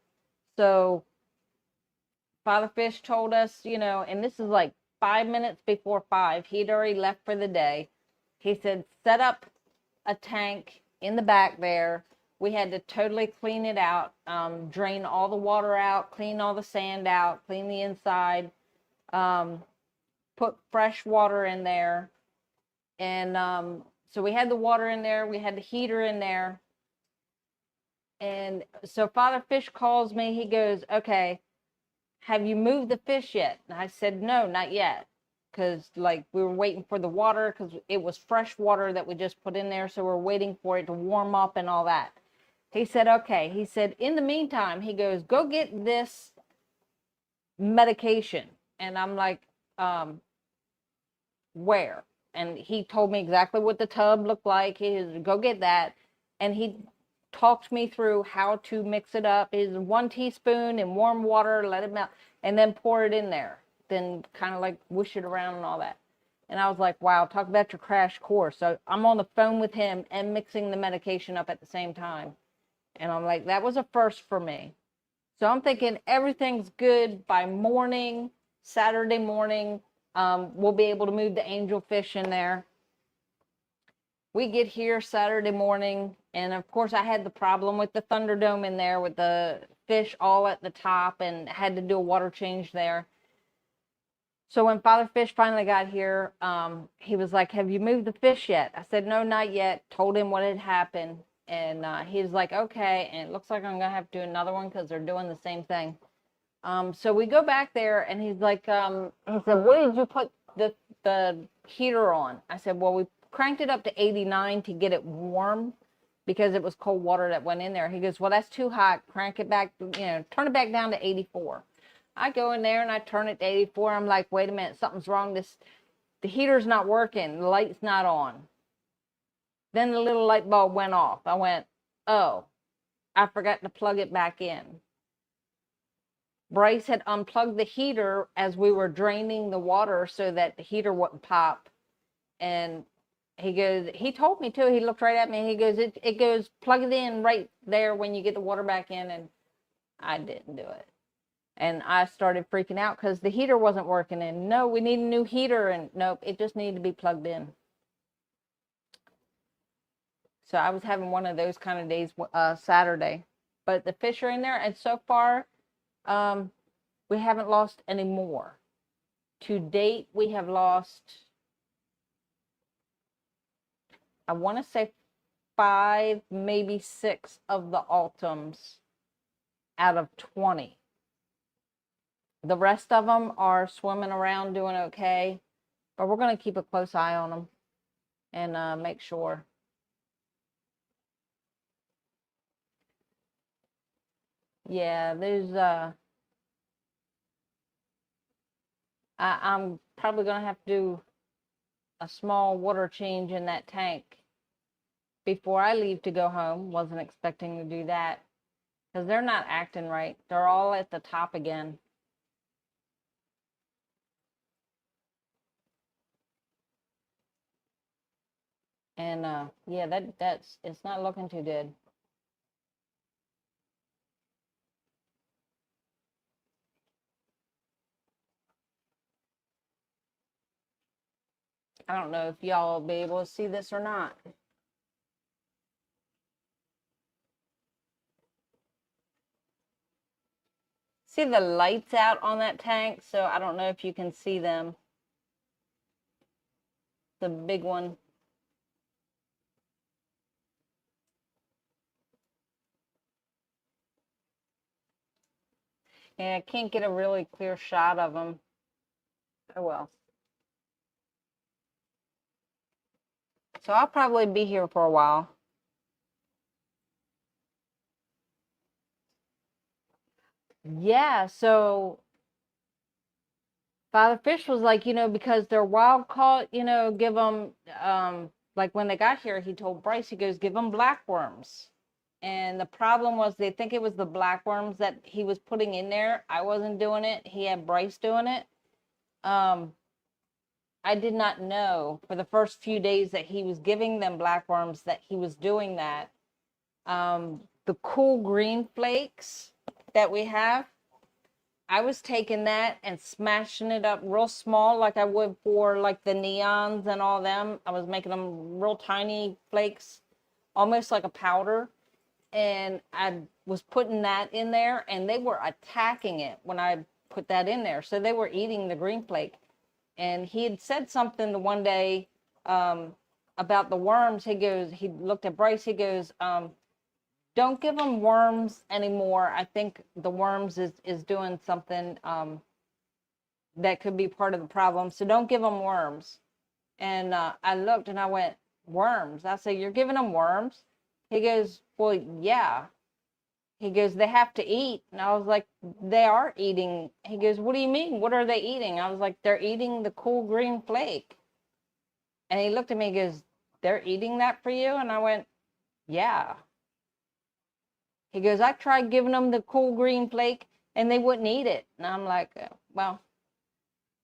So Father Fish told us, you know, and this is like 5 minutes before 5. He'd already left for the day. He said, set up a tank in the back there. We had to totally clean it out, drain all the water out, clean all the sand out, clean the inside, put fresh water in there. And so we had the water in there. We had the heater in there. And so Father Fish calls me. He goes, okay, have you moved the fish yet? And I said, no, not yet. Because like we were waiting for the water, because it was fresh water that we just put in there. So we're waiting for it to warm up and all that. He said, okay. He said, in the meantime, he goes, go get this medication. And I'm like, where? And he told me exactly what the tub looked like. He said, go get that. And he talked me through how to mix it up. Is 1 teaspoon in warm water, let it melt, and then pour it in there. Then kind of like whoosh it around and all that. And I was like, wow, talk about your crash course. So I'm on the phone with him and mixing the medication up at the same time. And I'm like, that was a first for me. So I'm thinking everything's good by morning, Saturday morning. We'll be able to move the angelfish in there. We get here Saturday morning, and of course I had the problem with the Thunderdome in there with the fish all at the top and had to do a water change there. So when Father Fish finally got here, he was like, have you moved the fish yet? I said, no, not yet. Told him what had happened. And he was like, okay. And it looks like I'm going to have to do another one because they're doing the same thing. So we go back there, and he's like, he said, what did you put the heater on? I said, well, we cranked it up to 89 to get it warm because it was cold water that went in there. He goes, well, that's too hot. Crank it back, turn it back down to 84. I go in there and I turn it to 84. I'm like, wait a minute, something's wrong. The heater's not working. The light's not on. Then the little light bulb went off. I went, oh, I forgot to plug it back in. Bryce had unplugged the heater as we were draining the water so that the heater wouldn't pop. And he goes, he told me too, he looked right at me, he goes, it goes, plug it in right there when you get the water back in. And I didn't do it. And I started freaking out because the heater wasn't working. And no, we need a new heater. And nope, it just needed to be plugged in. So I was having one of those kind of days Saturday. But the fish are in there. And so far, we haven't lost any more. To date, we have lost, I want to say 5, maybe 6 of the Ultims out of 20. The rest of them are swimming around doing okay, but we're going to keep a close eye on them and make sure. Yeah, there's I'm probably going to have to do a small water change in that tank before I leave to go home. Wasn't expecting to do that because they're not acting right. They're all at the top again. And yeah, that's it's not looking too good. I don't know if y'all will be able to see this or not. See the lights out on that tank, so I don't know if you can see them. The big one. Yeah, I can't get a really clear shot of them. Oh well. So I'll probably be here for a while. Yeah, so Father Fish was like, because they're wild caught, give them, like when they got here, he told Bryce, he goes, give them blackworms. And the problem was they think it was the blackworms that he was putting in there. I wasn't doing it. He had Bryce doing it. I did not know for the first few days that he was giving them blackworms that he was doing that. The cool green flakes that we have, I was taking that and smashing it up real small like I would for like the neons and all them. I was making them real tiny flakes, almost like a powder. And I was putting that in there and they were attacking it when I put that in there. So they were eating the green flake. And he had said something the one day about the worms. He looked at Bryce, he goes, don't give them worms anymore. I think the worms is doing something that could be part of the problem. So don't give them worms. And I looked and I went, worms? I said, you're giving them worms? He goes, well, yeah. He goes, they have to eat. And I was like, they are eating. He goes, what do you mean? What are they eating? I was like, they're eating the cool green flake. And he looked at me and goes, they're eating that for you? And I went, yeah. He goes, I tried giving them the cool green flake and they wouldn't eat it. And I'm like, well,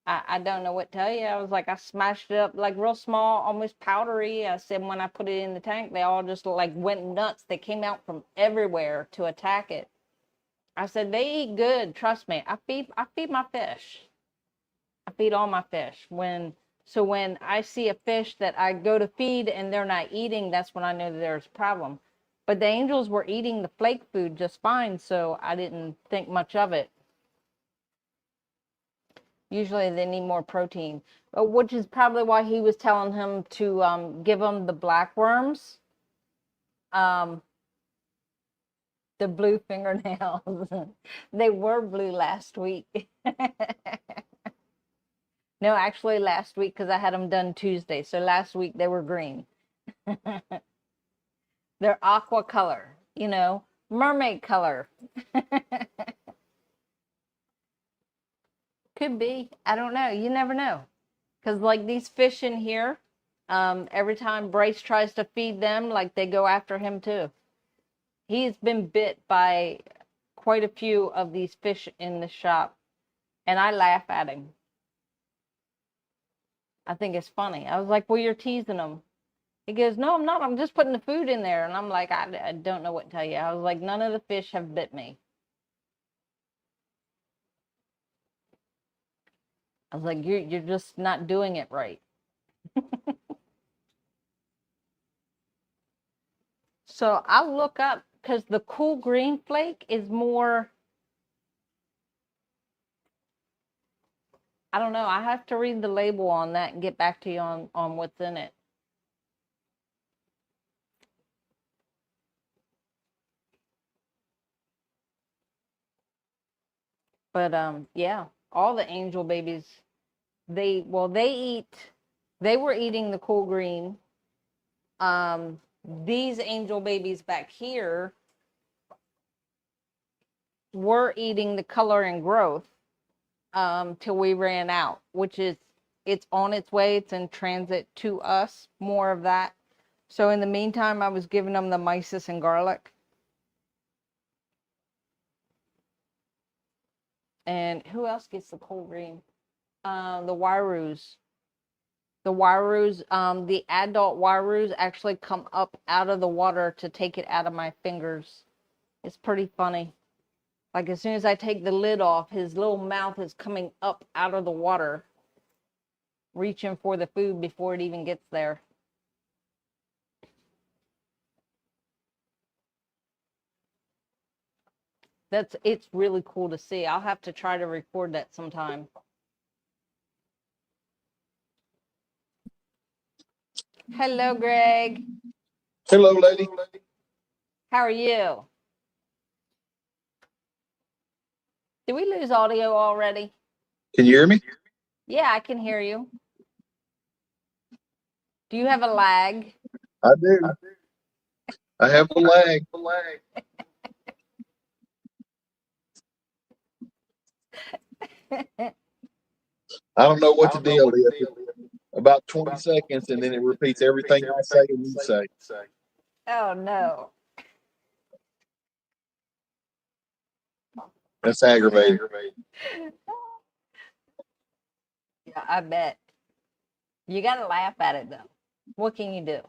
I don't know what to tell you. I was like, I smashed it up like real small, almost powdery. I said when I put it in the tank, they all just like went nuts. They came out from everywhere to attack it. I said, they eat good. Trust me. I feed my fish. I feed all my fish. When I see a fish that I go to feed and they're not eating, that's when I know that there's a problem. But the angels were eating the flake food just fine, so I didn't think much of it. Usually they need more protein, which is probably why he was telling him to give them the black worms, um, the blue fingernails. They were blue last week. No, actually last week because I had them done Tuesday. So last week they were green. They're aqua color, mermaid color. Could be. I don't know. You never know. Because like these fish in here, every time Bryce tries to feed them, like they go after him too. He's been bit by quite a few of these fish in the shop, and I laugh at him. I think it's funny. I was like, well, you're teasing them. He goes, no, I'm not. I'm just putting the food in there. And I'm like, I don't know what to tell you. I was like, none of the fish have bit me. I was like, you're just not doing it right. So I'll look up because the cool green flake is more, I don't know. I have to read the label on that and get back to you on what's in it. But yeah, all the angel babies, they were eating the cool green. These angel babies back here were eating the color and growth till we ran out, which is, it's on its way. It's in transit to us, more of that. So in the meantime, I was giving them the mysis and garlic. And who else gets the cool green? The Wairus. The Wairus, the adult Wairus actually come up out of the water to take it out of my fingers. It's pretty funny. Like as soon as I take the lid off, his little mouth is coming up out of the water, reaching for the food before it even gets there. It's really cool to see. I'll have to try to record that sometime. Hello, Greg. Hello, lady. How are you? Did we lose audio already? Can you hear me? Yeah, I can hear you. Do you have a lag? I do. I have a lag. I don't know what the deal is. About 20 seconds, and then it repeats everything I say and you say. Oh, no. That's aggravating. Yeah, I bet. You got to laugh at it, though. What can you do?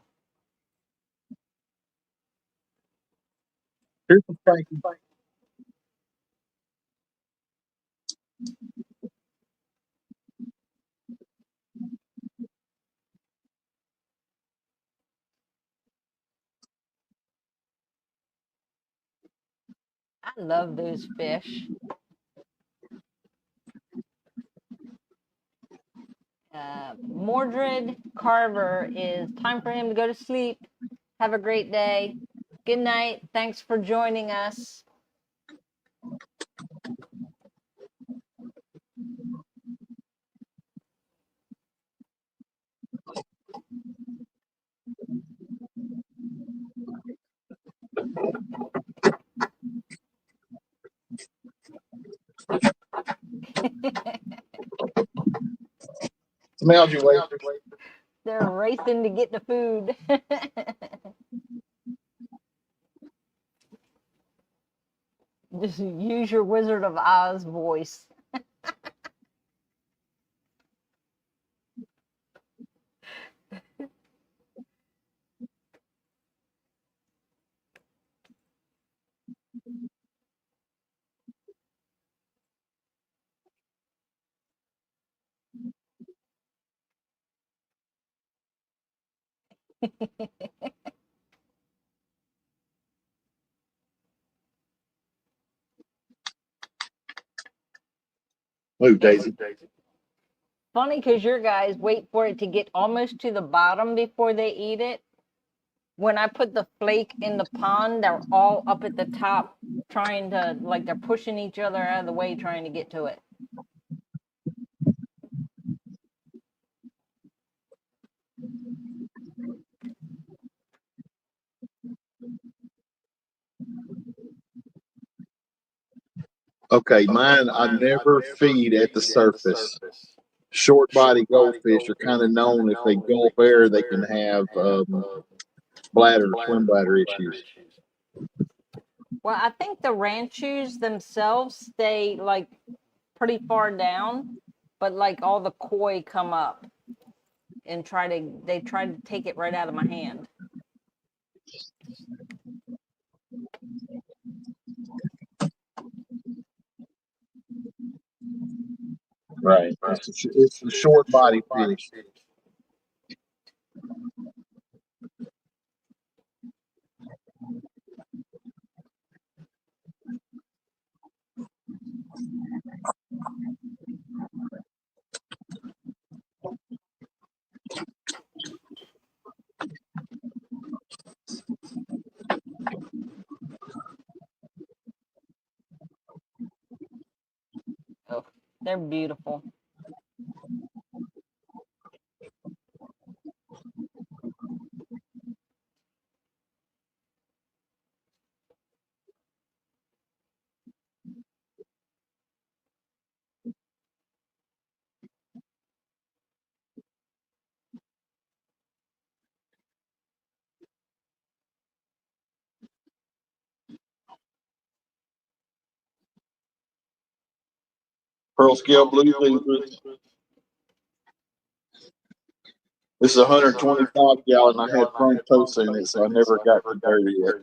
Here's the thing. I love those fish. Mordred Carver is time for him to go to sleep. Have a great day. Good night. Thanks for joining us. Smelled you, lady. They're racing to get the food. Just use your Wizard of Oz voice. Move, It's Daisy. funny because your guys wait for it to get almost to the bottom before they eat it. When I put the flake in the pond, they're all up at the top trying to, like, they're pushing each other out of the way trying to get to it. Okay, mine, I never feed at the surface. Short body goldfish are kind of known if they gulp air, they can have swim bladder issues. Well, I think the ranchus themselves stay like pretty far down, but like all the koi come up and they try to take it right out of my hand. Right. It's the short body fish. Oh, they're beautiful. Pearl scale blue lizards. This is a 125 gallon. I had Frank Tosa in it, so I never got to dirty yet.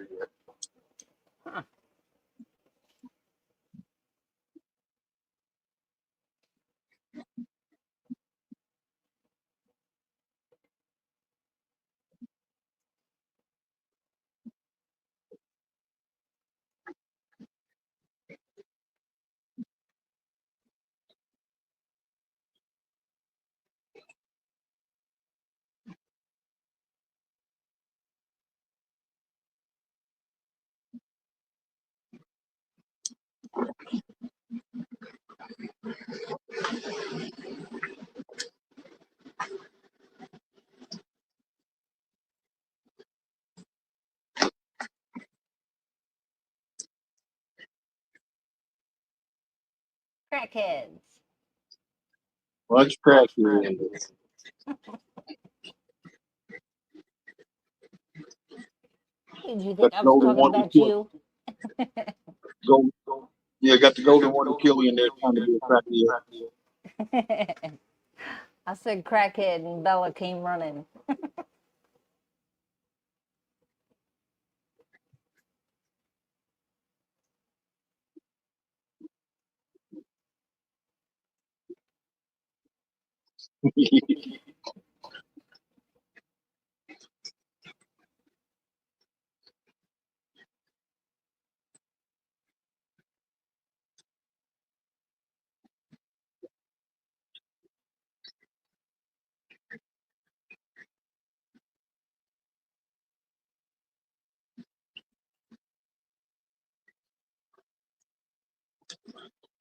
Crackheads. Lunch crack is. Did you think Got I the was golden talking one to about kill. you? Gold, yeah, got the golden one to kill in there trying to be a crackhead. I said crackhead and Bella came running.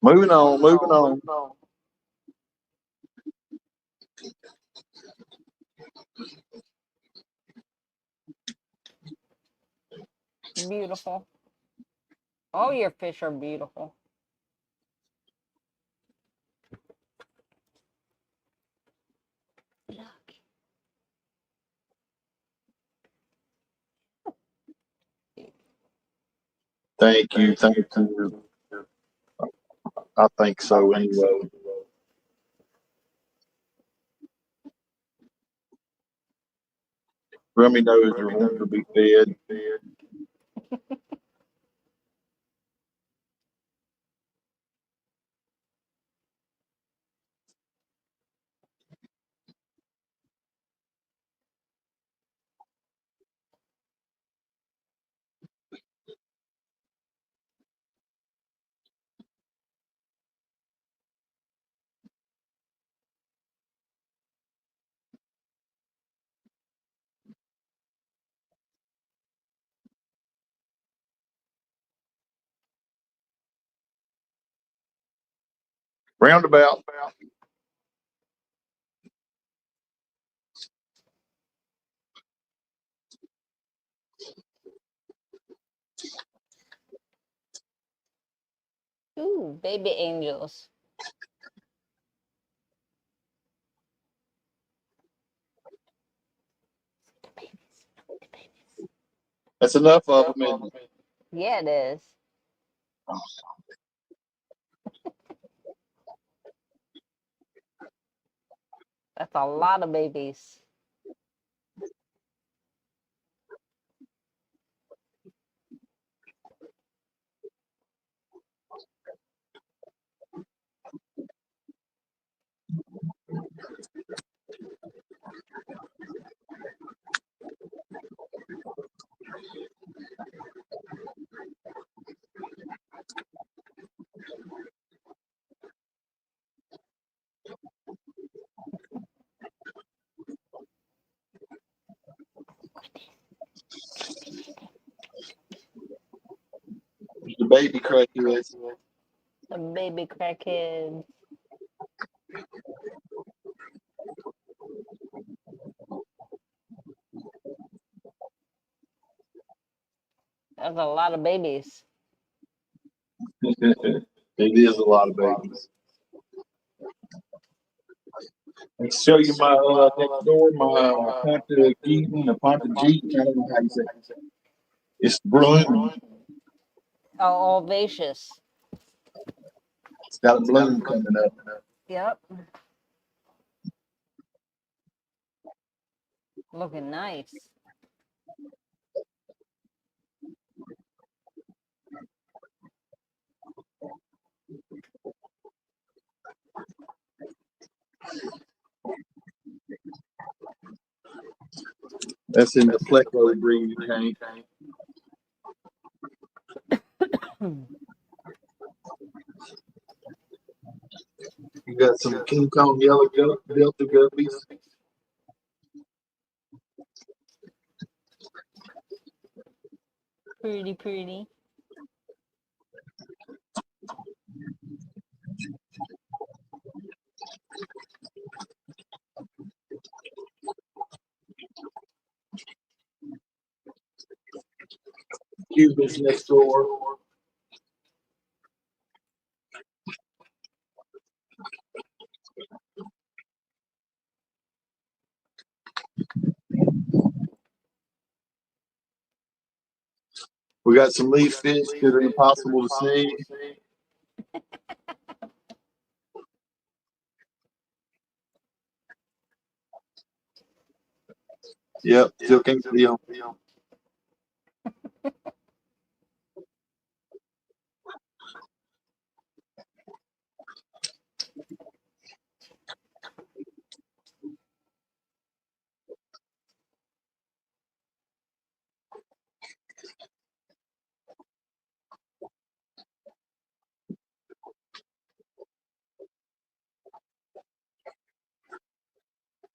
Moving on, moving on. Beautiful. All your fish are beautiful. Look. Thank you, thank you. I think so anyway. Rummy knows are wanting to be fed. Roundabout. Ooh, baby angels. That's enough of them, isn't it? Yeah, it is. That's a lot of babies. The baby crackheads. The baby crackheads. That's a lot of babies. It is a lot of babies. I can show you my next door, my Ponta Geeton, a Ponta Jeet, I don't know how you say it. It's bloom. Oh, all vacious. It's got a bloom coming up. Yep. Looking nice. That's in the Pleco breeding tank. You got some King Kong yellow Delta guppies. Pretty, pretty. Cubans next door. We got some leaf fish that are impossible to see. Yep, still can't see them.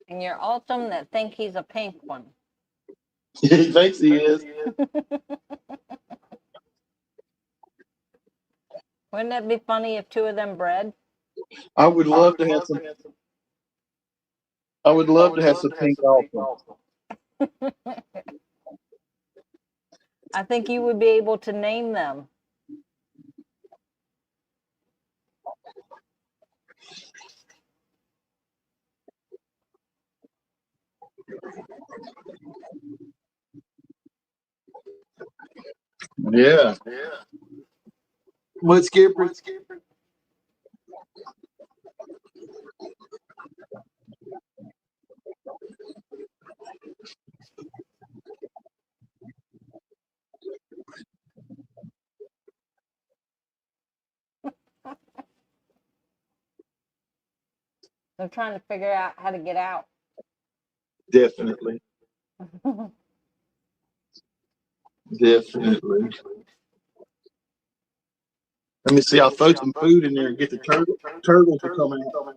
And you're autumn that think he's a pink one. He thinks he is. Wouldn't that be funny if two of them bred? I would love to have some. I would love to have some pink also. I think you would be able to name them. Yeah. What Skipper? They're trying to figure out how to get out. Definitely. Definitely. Let me see. I'll throw some food in there and get the turtles to come out.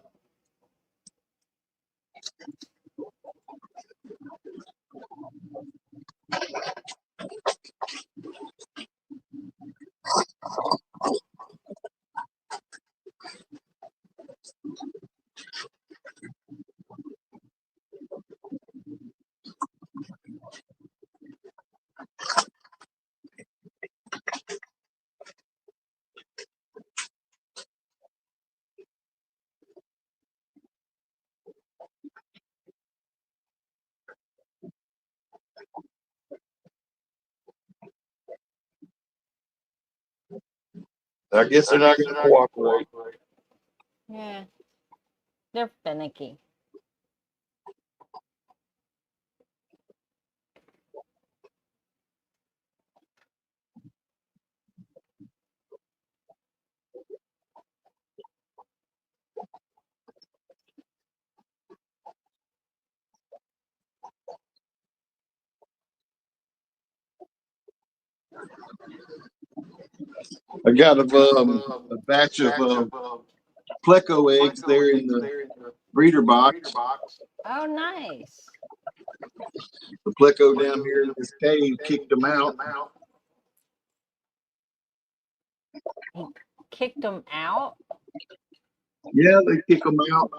I guess they're not going to cooperate. Yeah, they're finicky. I got a batch of pleco eggs there in the breeder box. Oh, nice. The pleco down here in this cave kicked them out. He kicked them out. Yeah, they kick them out.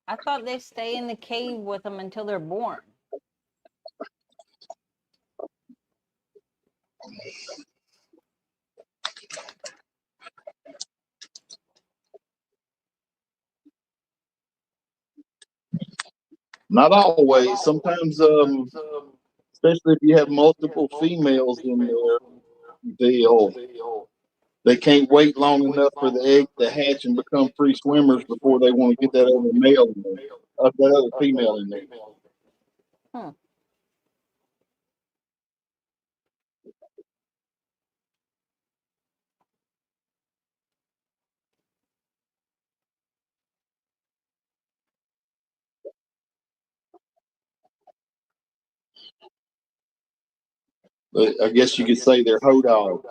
I thought they stay in the cave with them until they're born. Not always. Sometimes, especially if you have multiple females in there, they can't wait long enough for the egg to hatch and become free swimmers before they want to get that other male in there, that other female in there. Hmm. But I guess you could say they're hoe dogs.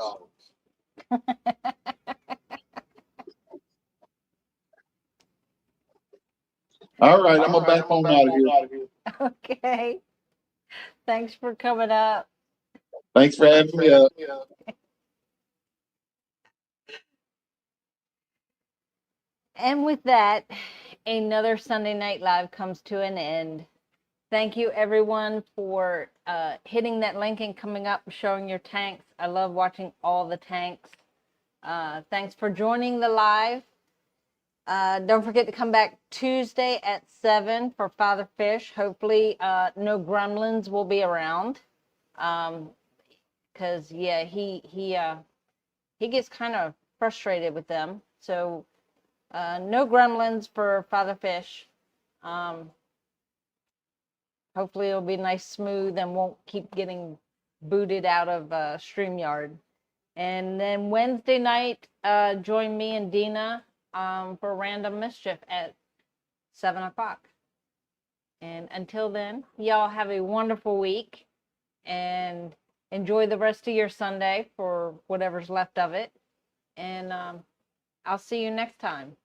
All right, I'm gonna back on out of here. Okay. Thanks for coming up. Thanks for having me up. And with that, another Sunday Night Live comes to an end. Thank you, everyone, for hitting that link and coming up and showing your tanks. I love watching all the tanks. Thanks for joining the live. Don't forget to come back Tuesday at 7 for Father Fish. Hopefully, no gremlins will be around. Because, yeah, he gets kind of frustrated with them. So, no gremlins for Father Fish. Hopefully it'll be nice, smooth, and won't keep getting booted out of StreamYard. And then Wednesday night, join me and Dina for Random Mischief at 7 o'clock. And until then, y'all have a wonderful week and enjoy the rest of your Sunday for whatever's left of it. And I'll see you next time.